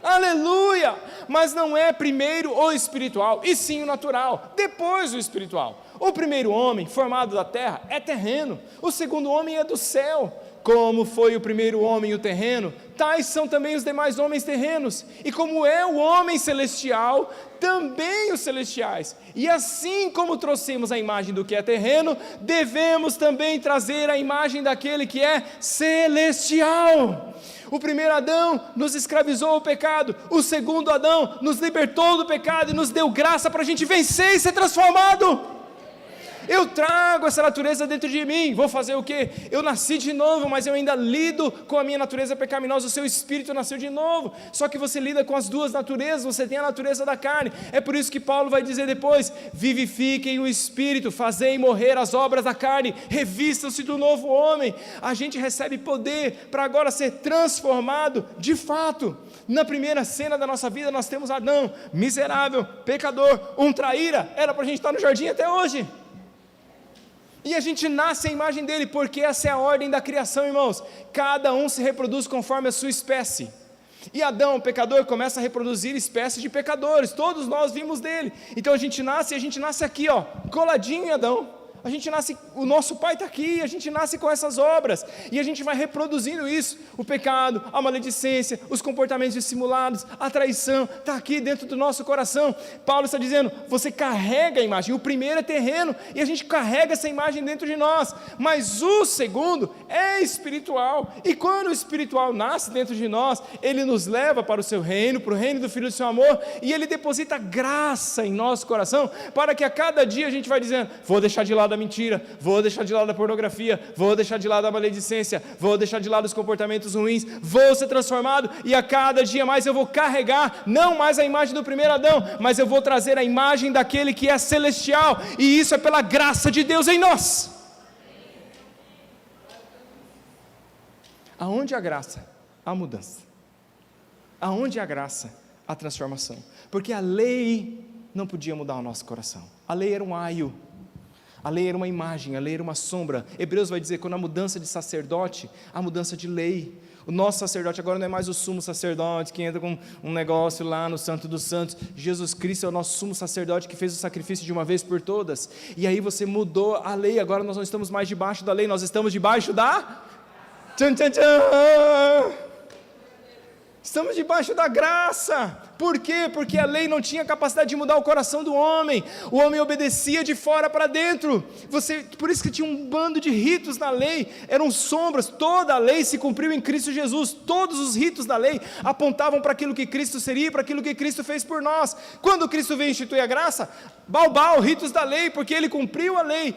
aleluia. Mas não é primeiro o espiritual, e sim o natural, depois o espiritual. O primeiro homem, formado da terra, é terreno, o segundo homem é do céu. Como foi o primeiro homem o terreno, tais são também os demais homens terrenos, e como é o homem celestial, também os celestiais. E assim como trouxemos a imagem do que é terreno, devemos também trazer a imagem daquele que é celestial. O primeiro Adão nos escravizou ao pecado, o segundo Adão nos libertou do pecado e nos deu graça para a gente vencer e ser transformado. Eu trago essa natureza dentro de mim, vou fazer o quê? Eu nasci de novo, mas eu ainda lido com a minha natureza pecaminosa, o seu espírito nasceu de novo, só que você lida com as duas naturezas, você tem a natureza da carne. É por isso que Paulo vai dizer depois, vivifiquem o espírito, fazei morrer as obras da carne, revistam-se do novo homem. A gente recebe poder para agora ser transformado de fato. Na primeira cena da nossa vida nós temos Adão, miserável, pecador, um traíra, era para a gente estar no jardim até hoje. E a gente nasce à imagem dele, porque essa é a ordem da criação, irmãos. Cada um se reproduz conforme a sua espécie. E Adão, o pecador, começa a reproduzir espécies de pecadores. Todos nós vimos dele. Então a gente nasce aqui, coladinho em Adão. A gente nasce, o nosso pai está aqui, a gente nasce com essas obras, e a gente vai reproduzindo isso, o pecado, a maledicência, os comportamentos dissimulados, a traição, está aqui dentro do nosso coração. Paulo está dizendo, você carrega a imagem, o primeiro é terreno, e a gente carrega essa imagem dentro de nós, mas o segundo é espiritual, e quando o espiritual nasce dentro de nós, ele nos leva para o seu reino, para o reino do Filho do seu amor, e ele deposita graça em nosso coração, para que a cada dia a gente vai dizendo, vou deixar de lado a mentira, vou deixar de lado a pornografia, vou deixar de lado a maledicência, vou deixar de lado os comportamentos ruins, vou ser transformado, e a cada dia mais eu vou carregar, não mais a imagem do primeiro Adão, mas eu vou trazer a imagem daquele que é celestial, e isso é pela graça de Deus em nós. Aonde há graça, há mudança. Aonde há graça, há transformação. Porque a lei não podia mudar o nosso coração. A lei era um aio. A lei era uma imagem, a lei era uma sombra. Hebreus vai dizer, quando a mudança de sacerdote, a mudança de lei. O nosso sacerdote agora não é mais o sumo sacerdote, que entra com um negócio lá no Santo dos Santos. Jesus Cristo é o nosso sumo sacerdote, que fez o sacrifício de uma vez por todas. E aí você mudou a lei, agora nós não estamos mais debaixo da lei, nós estamos debaixo da... Tchan, tchan, tchan! Estamos debaixo da graça. Por quê? Porque a lei não tinha capacidade de mudar o coração do homem. O homem obedecia de fora para dentro. Por isso que tinha um bando de ritos na lei, eram sombras. Toda a lei se cumpriu em Cristo Jesus. Todos os ritos da lei apontavam para aquilo que Cristo seria, para aquilo que Cristo fez por nós. Quando Cristo veio instituir a graça, balbal, ritos da lei, porque Ele cumpriu a lei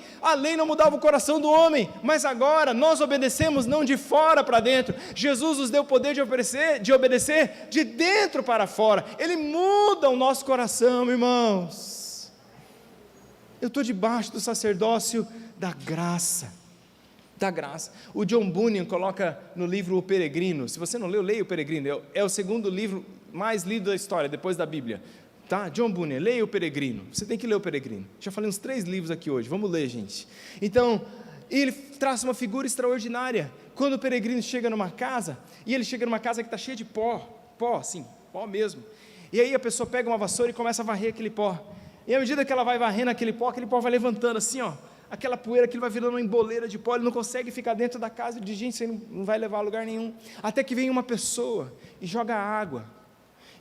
não mudava o coração do homem, mas agora nós obedecemos não de fora para dentro. Jesus nos deu o poder de obedecer de dentro para fora. Ele muda o nosso coração, irmãos. Eu estou debaixo do sacerdócio da graça. Da graça. O John Bunyan coloca no livro O Peregrino, se você não leu, leia O Peregrino, é o segundo livro mais lido da história, depois da Bíblia. Tá? John Bunyan, leia O Peregrino, você tem que ler O Peregrino. Já falei uns 3 livros aqui hoje, vamos ler, gente. Então, ele traça uma figura extraordinária. Quando o peregrino chega numa casa, e ele chega numa casa que está cheia de pó, assim, pó mesmo. E aí a pessoa pega uma vassoura e começa a varrer aquele pó. E à medida que ela vai varrendo aquele pó vai levantando assim, ó, aquela poeira que ele vai virando uma emboleira de pó, ele não consegue ficar dentro da casa, de gente, você não vai levar a lugar nenhum. Até que vem uma pessoa e joga água.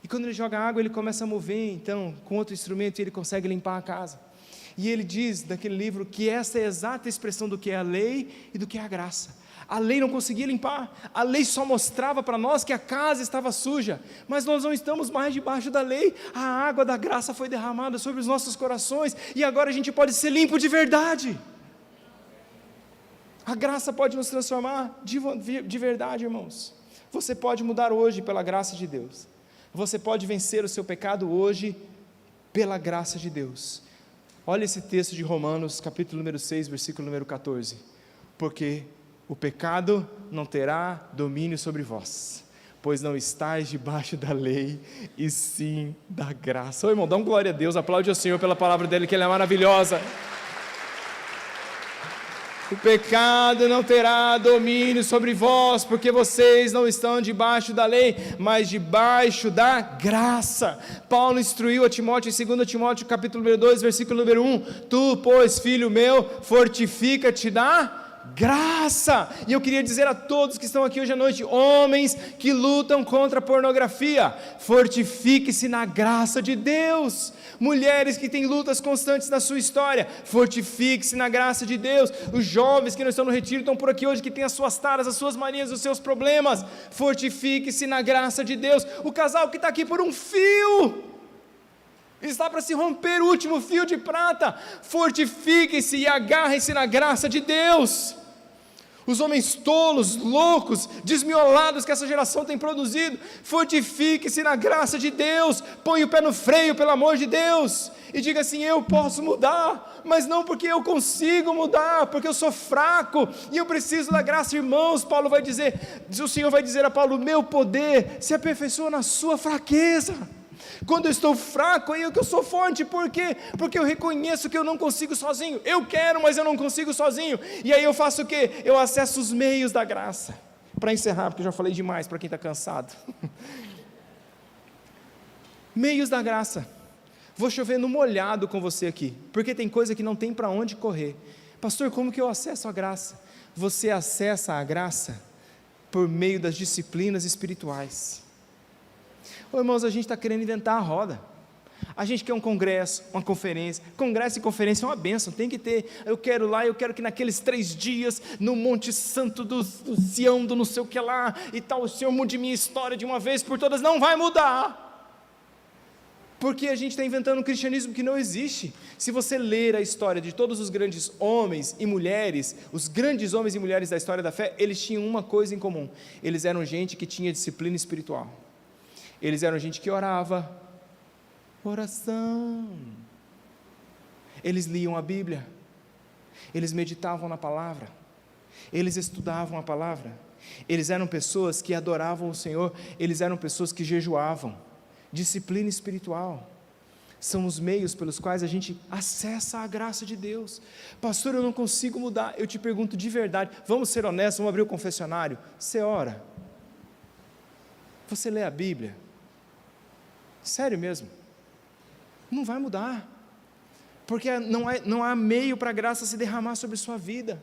E quando ele joga água, ele começa a mover, então, com outro instrumento, e ele consegue limpar a casa. E ele diz, naquele livro, que essa é a exata expressão do que é a lei e do que é a graça. A lei não conseguia limpar, a lei só mostrava para nós que a casa estava suja, mas nós não estamos mais debaixo da lei, a água da graça foi derramada sobre os nossos corações, e agora a gente pode ser limpo de verdade. A graça pode nos transformar de verdade, irmãos. Você pode mudar hoje pela graça de Deus, você pode vencer o seu pecado hoje pela graça de Deus. Olha esse texto de Romanos, capítulo número 6, versículo número 14, porque o pecado não terá domínio sobre vós, pois não estáis debaixo da lei, e sim da graça. Ô irmão, dá um glória a Deus, aplaude ao Senhor pela palavra dele, que ela é maravilhosa. O pecado não terá domínio sobre vós, porque vocês não estão debaixo da lei, mas debaixo da graça. Paulo instruiu a Timóteo em 2 Timóteo capítulo número 2, versículo número 1, tu, pois, filho meu, fortifica-te da graça. E eu queria dizer a todos que estão aqui hoje à noite, homens que lutam contra a pornografia, fortifique-se na graça de Deus. Mulheres que têm lutas constantes na sua história, fortifique-se na graça de Deus. Os jovens que não estão no retiro, estão por aqui hoje, que têm as suas taras, as suas manias, os seus problemas, fortifique-se na graça de Deus. O casal que está aqui por um fio, está para se romper o último fio de prata, fortifiquem-se e agarrem-se na graça de Deus. Os homens tolos, loucos, desmiolados que essa geração tem produzido, fortifique-se na graça de Deus, põe o pé no freio pelo amor de Deus, e diga assim, eu posso mudar, mas não porque eu consigo mudar, porque eu sou fraco, e eu preciso da graça, irmãos. Paulo vai dizer, o Senhor vai dizer a Paulo, meu poder se aperfeiçoa na sua fraqueza. Quando eu estou fraco, aí é que eu sou forte. Por quê? Porque eu reconheço que eu não consigo sozinho. Eu quero, mas eu não consigo sozinho. E aí eu faço o quê? Eu acesso os meios da graça. Para encerrar, porque eu já falei demais para quem está cansado. Meios da graça. Vou chover no molhado com você aqui, porque tem coisa que não tem para onde correr. Pastor, como que eu acesso a graça? Você acessa a graça por meio das disciplinas espirituais. Ô irmãos, a gente está querendo inventar a roda. A gente quer um congresso, uma conferência. Congresso e conferência é uma bênção, tem que ter. Eu quero lá, eu quero que naqueles 3 dias, no Monte Santo do Sião, do não sei o que lá, e tal, o Senhor mude minha história de uma vez por todas. Não vai mudar. Porque a gente está inventando um cristianismo que não existe. Se você ler a história de todos os grandes homens e mulheres, os grandes homens e mulheres da história da fé, eles tinham uma coisa em comum: eles eram gente que tinha disciplina espiritual, eles eram gente que orava, oração, eles liam a Bíblia, eles meditavam na palavra, eles estudavam a palavra, eles eram pessoas que adoravam o Senhor, eles eram pessoas que jejuavam. Disciplina espiritual são os meios pelos quais a gente acessa a graça de Deus. Pastor, eu não consigo mudar. Eu te pergunto de verdade, vamos ser honestos, vamos abrir o confessionário. Você ora? Você lê a Bíblia? Sério mesmo? Não vai mudar, porque não há meio para a graça se derramar sobre sua vida.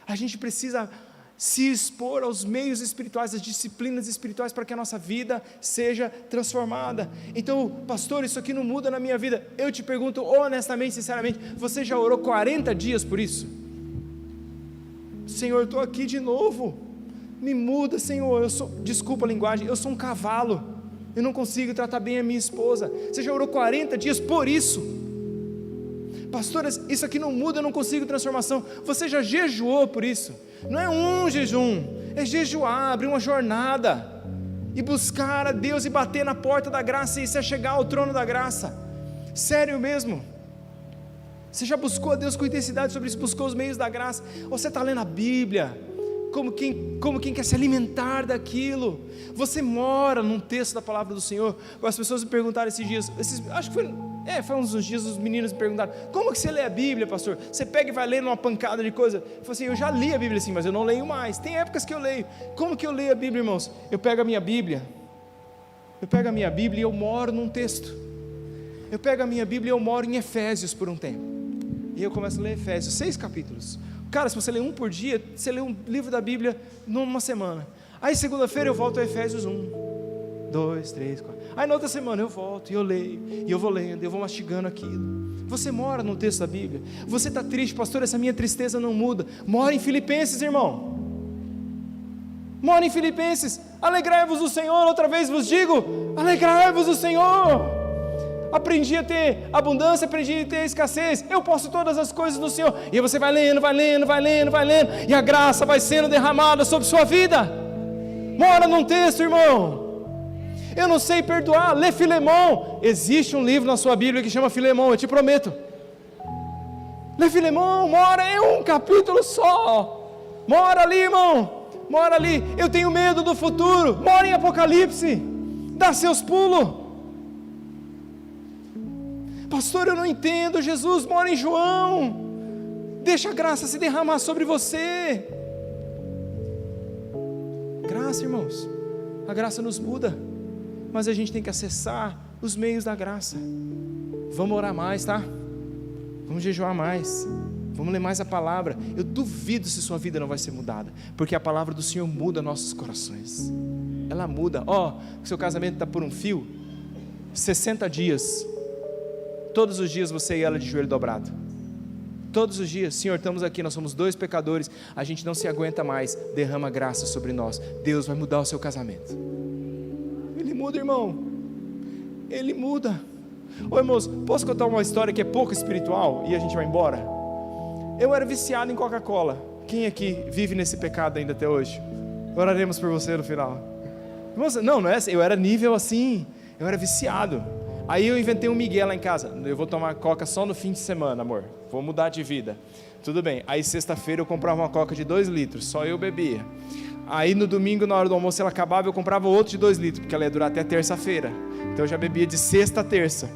A gente precisa se expor aos meios espirituais, às disciplinas espirituais, para que a nossa vida seja transformada. Então, pastor, isso aqui não muda na minha vida. Eu te pergunto honestamente, sinceramente, você já orou 40 dias por isso? Senhor, eu estou aqui de novo, me muda, Senhor. Desculpa a linguagem, eu sou um cavalo, eu não consigo tratar bem a minha esposa. Você já orou 40 dias por isso? Pastor, isso aqui não muda, eu não consigo transformação. Você já jejuou por isso? Não é um jejum, é jejuar, abrir uma jornada e buscar a Deus e bater na porta da graça e se chegar ao trono da graça. Sério mesmo? Você já buscou a Deus com intensidade sobre isso? Buscou os meios da graça? Ou você está lendo a Bíblia como quem quer se alimentar daquilo? Você mora num texto da palavra do Senhor. As pessoas me perguntaram esses dias, acho que foi uns dias, os meninos me perguntaram: como que você lê a Bíblia, pastor? Você pega e vai lendo uma pancada de coisa? Eu falei assim: eu já li a Bíblia assim, mas eu não leio mais. Tem épocas que eu leio. Como que eu leio a Bíblia, irmãos? Eu pego a minha Bíblia e eu moro num texto. Eu pego a minha Bíblia e eu moro em Efésios por um tempo, e eu começo a ler Efésios, 6 capítulos. Cara, se você lê um por dia, você lê um livro da Bíblia numa semana. Aí segunda-feira eu volto a Efésios 1, 2, 3, 4. Aí na outra semana eu volto e eu leio, e eu vou lendo, eu vou mastigando aquilo. Você mora no texto da Bíblia. Você está triste, pastor, essa minha tristeza não muda. Mora em Filipenses, irmão. Mora em Filipenses. Alegrai-vos do Senhor, outra vez vos digo, alegrai-vos do Senhor. Aprendi a ter abundância, aprendi a ter escassez. Eu posso todas as coisas do Senhor. E aí você vai lendo, e a graça vai sendo derramada sobre sua vida. Mora num texto, irmão. Eu não sei perdoar, lê Filemão. Existe um livro na sua Bíblia que chama Filemão, eu te prometo. Lê Filemão, mora em um capítulo só. Mora ali, irmão. Mora ali. Eu tenho medo do futuro. Mora em Apocalipse. Dá seus pulos. Pastor, eu não entendo. Jesus mora em João. Deixa a graça se derramar sobre você. Graça, irmãos. A graça nos muda, mas a gente tem que acessar os meios da graça. Vamos orar mais, tá? Vamos jejuar mais. Vamos ler mais a palavra. Eu duvido se sua vida não vai ser mudada, porque a palavra do Senhor muda nossos corações. Ela muda. Seu casamento está por um fio. 60 dias. Todos os dias você e ela de joelho dobrado. Todos os dias: Senhor, estamos aqui, nós somos 2 pecadores, a gente não se aguenta mais, derrama graça sobre nós. Deus vai mudar o seu casamento. Ele muda, irmão. Ele muda. Irmãos, posso contar uma história que é pouco espiritual e a gente vai embora? Eu era viciado em Coca-Cola. Quem aqui vive nesse pecado ainda até hoje? Oraremos por você no final. Irmãos, não é assim, eu era nível assim, eu era viciado. Aí eu inventei um migué lá em casa: eu vou tomar coca só no fim de semana, amor, vou mudar de vida. Tudo bem. Aí sexta-feira eu comprava uma coca de 2 litros, só eu bebia. Aí no domingo, na hora do almoço, ela acabava, eu comprava outro de 2 litros, porque ela ia durar até terça-feira. Então eu já bebia de sexta a terça.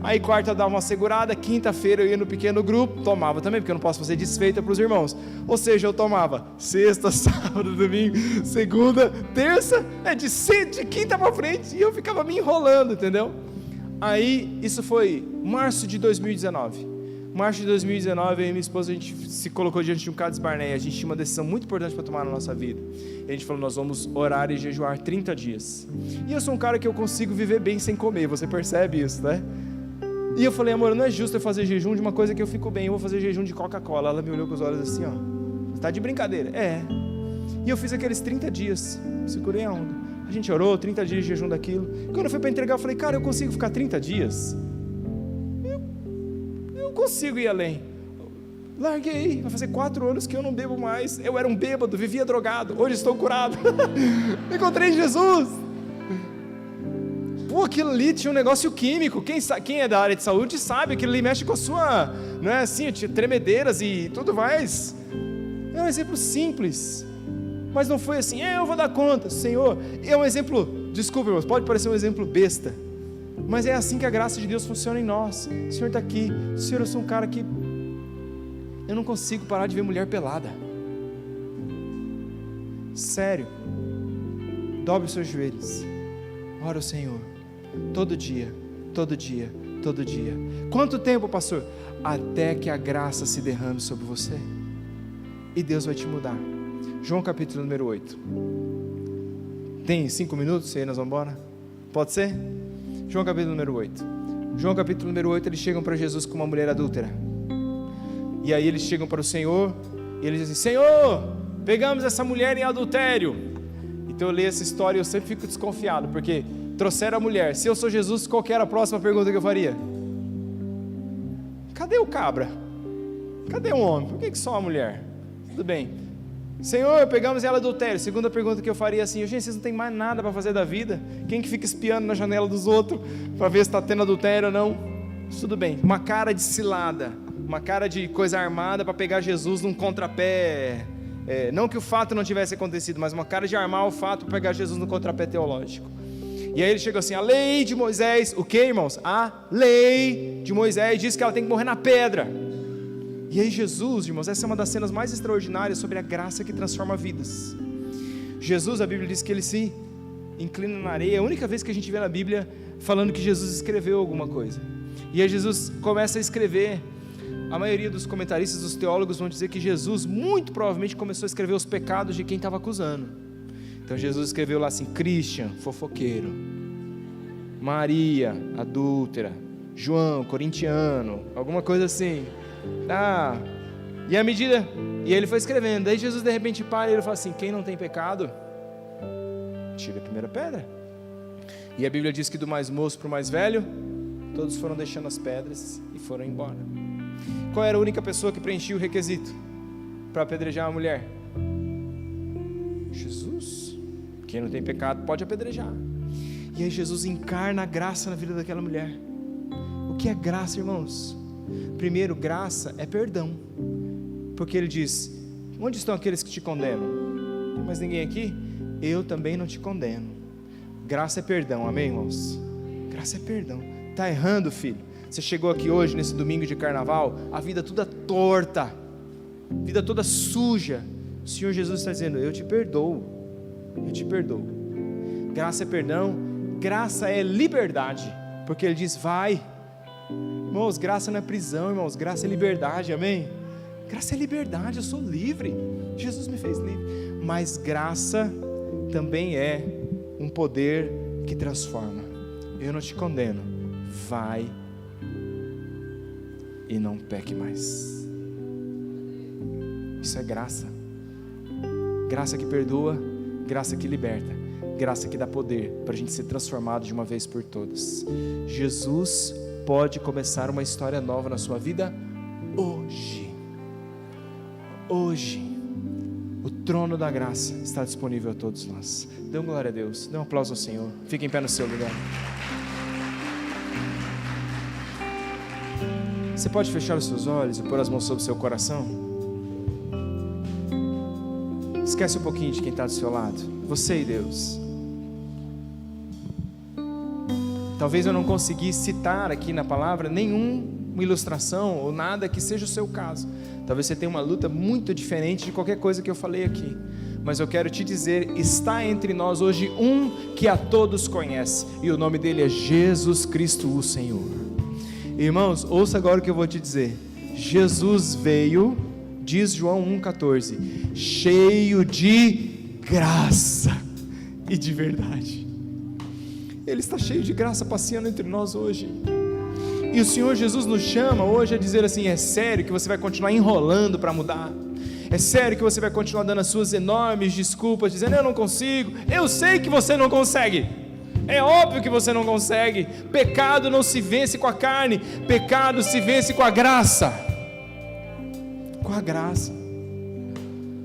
Aí quarta eu dava uma segurada, quinta-feira eu ia no pequeno grupo, tomava também, porque eu não posso fazer desfeita para os irmãos. Ou seja, eu tomava sexta, sábado, domingo, segunda, terça, de quinta para frente, e eu ficava me enrolando, entendeu? Aí, isso foi março de 2019. Março de 2019, eu e minha esposa, a gente se colocou diante de um Cades Barnea. A gente tinha uma decisão muito importante para tomar na nossa vida. E a gente falou, nós vamos orar e jejuar 30 dias. E eu sou um cara que eu consigo viver bem sem comer, você percebe isso, né? E eu falei, amor, não é justo eu fazer jejum de uma coisa que eu fico bem, eu vou fazer jejum de Coca-Cola. Ela me olhou com os olhos assim, ó, você tá de brincadeira? É. E eu fiz aqueles 30 dias, segurei a onda. A gente orou, 30 dias de jejum daquilo. Quando eu fui para entregar, eu falei, cara, eu consigo ficar 30 dias? Eu consigo ir além. Larguei, vai fazer 4 anos que eu não bebo mais. Eu era um bêbado, vivia drogado, hoje estou curado. Encontrei Jesus. Pô, aquilo ali tinha um negócio químico. Quem é da área de saúde sabe, aquilo ali mexe com a sua, não é assim, tremedeiras e tudo mais. É um exemplo simples, mas não foi assim, eu vou dar conta, Senhor. É um exemplo, desculpe, irmãos, pode parecer um exemplo besta, mas é assim que a graça de Deus funciona em nós. O Senhor está aqui, Senhor, eu sou um cara que eu não consigo parar de ver mulher pelada. Sério, dobre os seus joelhos, ora ao Senhor, todo dia, todo dia, todo dia. Quanto tempo, pastor? Até que a graça se derrame sobre você, e Deus vai te mudar. João capítulo número 8, tem 5 minutos, e aí nós vamos embora? Pode ser? João capítulo número 8, João capítulo número 8, eles chegam para Jesus com uma mulher adúltera, e aí eles chegam para o Senhor, e eles dizem, Senhor, pegamos essa mulher em adultério. Então eu leio essa história e eu sempre fico desconfiado, porque trouxeram a mulher. Se eu sou Jesus, qual que era a próxima pergunta que eu faria? Cadê o cabra? Cadê o homem? Por que só a mulher? Tudo bem, Senhor, pegamos ela adultério. Segunda pergunta que eu faria assim, gente, vocês não tem mais nada para fazer da vida? Quem que fica espiando na janela dos outros para ver se está tendo adultério ou não? Tudo bem, uma cara de cilada, uma cara de coisa armada para pegar Jesus num contrapé, não que o fato não tivesse acontecido, mas uma cara de armar o fato para pegar Jesus no contrapé teológico. E aí ele chega assim, a lei de Moisés, o que, irmãos? A lei de Moisés diz que ela tem que morrer na pedra. E aí Jesus, irmãos, essa é uma das cenas mais extraordinárias sobre a graça que transforma vidas. Jesus, a Bíblia diz que ele se inclina na areia. É a única vez que a gente vê na Bíblia falando que Jesus escreveu alguma coisa. E aí Jesus começa a escrever. A maioria dos comentaristas, dos teólogos vão dizer que Jesus muito provavelmente começou a escrever os pecados de quem estava acusando. Então Jesus escreveu lá assim, Christian, fofoqueiro, Maria, adúltera, João, corintiano, alguma coisa assim. E à medida, e ele foi escrevendo, daí Jesus de repente para e ele fala assim, quem não tem pecado, tira a primeira pedra. E a Bíblia diz que do mais moço para o mais velho, todos foram deixando as pedras e foram embora. Qual era a única pessoa que preenchia o requisito para apedrejar a mulher? Jesus. Quem não tem pecado pode apedrejar. E aí Jesus encarna a graça na vida daquela mulher. O que é graça, irmãos? Primeiro, graça é perdão, porque ele diz, onde estão aqueles que te condenam? Não tem mais ninguém aqui? Eu também não te condeno. Graça é perdão, amém, irmãos? Graça é perdão. Está errando, filho? Você chegou aqui hoje, nesse domingo de carnaval, a vida toda torta, a vida toda suja. O Senhor Jesus está dizendo, eu te perdoo, eu te perdoo. Graça é perdão, graça é liberdade, porque ele diz, vai. Irmãos, graça não é prisão, irmãos, graça é liberdade, amém? Graça é liberdade, eu sou livre, Jesus me fez livre. Mas graça também é um poder que transforma. Eu não te condeno, vai e não peque mais. Isso é graça. Graça que perdoa, graça que liberta, graça que dá poder para a gente ser transformado de uma vez por todas. Jesus pode começar uma história nova na sua vida hoje. Hoje, o trono da graça está disponível a todos nós. Dê uma glória a Deus, dê um aplauso ao Senhor. Fique em pé no seu lugar. Você pode fechar os seus olhos e pôr as mãos sobre o seu coração? Esquece um pouquinho de quem está do seu lado. Você e Deus. Talvez eu não consegui citar aqui na palavra nenhuma ilustração ou nada que seja o seu caso. Talvez você tenha uma luta muito diferente de qualquer coisa que eu falei aqui. Mas eu quero te dizer, está entre nós hoje um que a todos conhece. E o nome dele é Jesus Cristo, o Senhor. Irmãos, ouça agora o que eu vou te dizer. Jesus veio, diz João 1,14, cheio de graça e de verdade. Ele está cheio de graça passeando entre nós hoje. E o Senhor Jesus nos chama hoje a dizer assim: é sério que você vai continuar enrolando para mudar? É sério que você vai continuar dando as suas enormes desculpas, dizendo eu não consigo? Eu sei que você não consegue, é óbvio que você não consegue. Pecado não se vence com a carne, pecado se vence com a graça. Com a graça.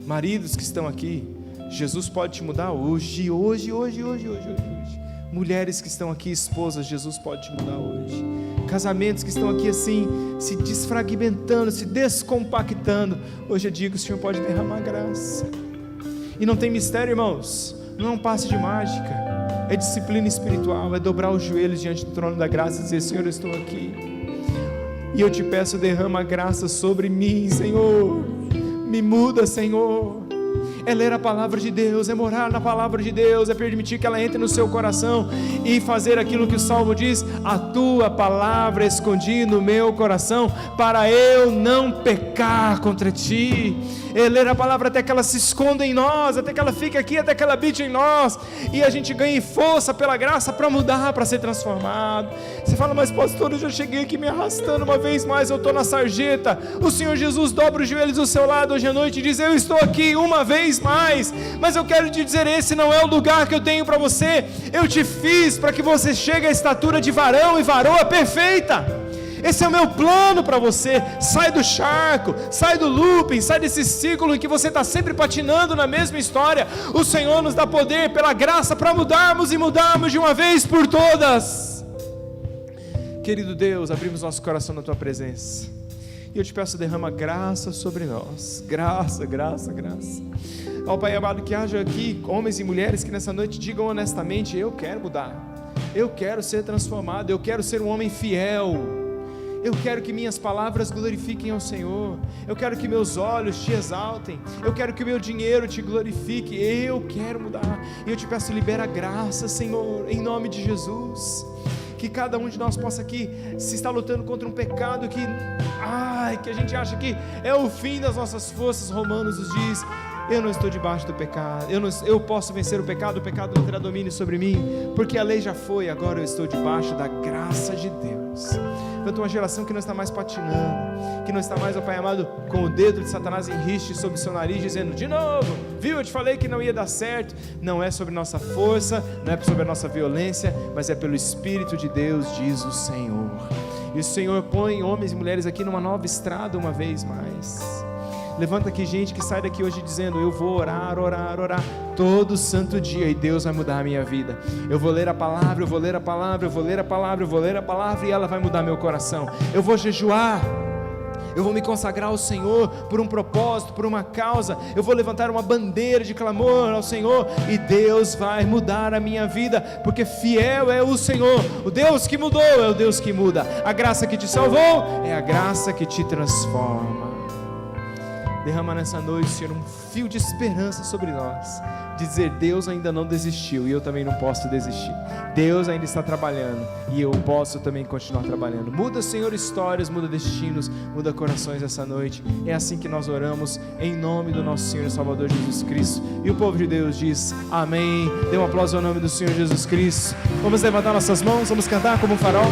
Maridos que estão aqui, Jesus pode te mudar hoje. Mulheres que estão aqui, esposas, Jesus pode te mudar hoje. Casamentos que estão aqui assim, se desfragmentando, se descompactando, hoje é dia que o Senhor pode derramar graça. E não tem mistério, irmãos, não é um passe de mágica, é disciplina espiritual, é dobrar os joelhos diante do trono da graça e dizer: Senhor, eu estou aqui, e eu te peço, derrama graça sobre mim, Senhor, me muda, Senhor. É ler a palavra de Deus, é morar na palavra de Deus, é permitir que ela entre no seu coração e fazer aquilo que o Salmo diz: a tua palavra escondi no meu coração, para eu não pecar contra ti. É ler a palavra até que ela se esconda em nós, até que ela fique aqui, até que ela habite em nós, e a gente ganhe força pela graça para mudar, para ser transformado. Você fala: mas pastor, eu já cheguei aqui me arrastando uma vez mais, eu estou na sarjeta. O Senhor Jesus dobra os joelhos do seu lado hoje à noite e diz: eu estou aqui uma vez mais, mas eu quero te dizer, esse não é o lugar que eu tenho para você. Eu te fiz para que você chegue à estatura de varão e varoa perfeita. Esse é o meu plano para você. Sai do charco, sai do looping, sai desse ciclo em que você está sempre patinando na mesma história. O Senhor nos dá poder pela graça para mudarmos e mudarmos de uma vez por todas. Querido Deus, abrimos nosso coração na tua presença, e eu te peço, derrama graça sobre nós. Graça, graça, graça. Ó Pai amado, que haja aqui homens e mulheres que nessa noite digam honestamente: eu quero mudar, eu quero ser transformado, eu quero ser um homem fiel, eu quero que minhas palavras glorifiquem ao Senhor, eu quero que meus olhos te exaltem, eu quero que o meu dinheiro te glorifique, eu quero mudar. E eu te peço, libera graça, Senhor, em nome de Jesus. Que cada um de nós possa aqui, se está lutando contra um pecado que a gente acha que é o fim das nossas forças, Romanos nos diz: eu não estou debaixo do pecado, eu posso vencer o pecado não terá domínio sobre mim, porque a lei já foi, agora eu estou debaixo da graça de Deus. Tanto uma geração que não está mais patinando, que não está mais, ó Pai amado, com o dedo de Satanás em riste sobre o seu nariz, dizendo: de novo, viu, eu te falei que não ia dar certo. Não é sobre nossa força, não é sobre a nossa violência, mas é pelo Espírito de Deus, diz o Senhor. E o Senhor põe homens e mulheres aqui numa nova estrada uma vez mais. Levanta aqui gente que sai daqui hoje dizendo: eu vou orar todo santo dia, e Deus vai mudar a minha vida. Eu vou ler a palavra, eu vou ler a palavra, eu vou ler a palavra, eu vou ler a palavra, e ela vai mudar meu coração. Eu vou jejuar, eu vou me consagrar ao Senhor por um propósito, por uma causa. Eu vou levantar uma bandeira de clamor ao Senhor, e Deus vai mudar a minha vida, porque fiel é o Senhor. O Deus que mudou é o Deus que muda. A graça que te salvou é a graça que te transforma. Derrama nessa noite, Senhor, um fio de esperança sobre nós, dizer: Deus ainda não desistiu, e eu também não posso desistir. Deus ainda está trabalhando, e eu posso também continuar trabalhando. Muda, Senhor, histórias, muda destinos, muda corações essa noite. É assim que nós oramos, em nome do nosso Senhor e Salvador Jesus Cristo. E o povo de Deus diz: amém. Dê um aplauso ao nome do Senhor Jesus Cristo. Vamos levantar nossas mãos, vamos cantar como um farol.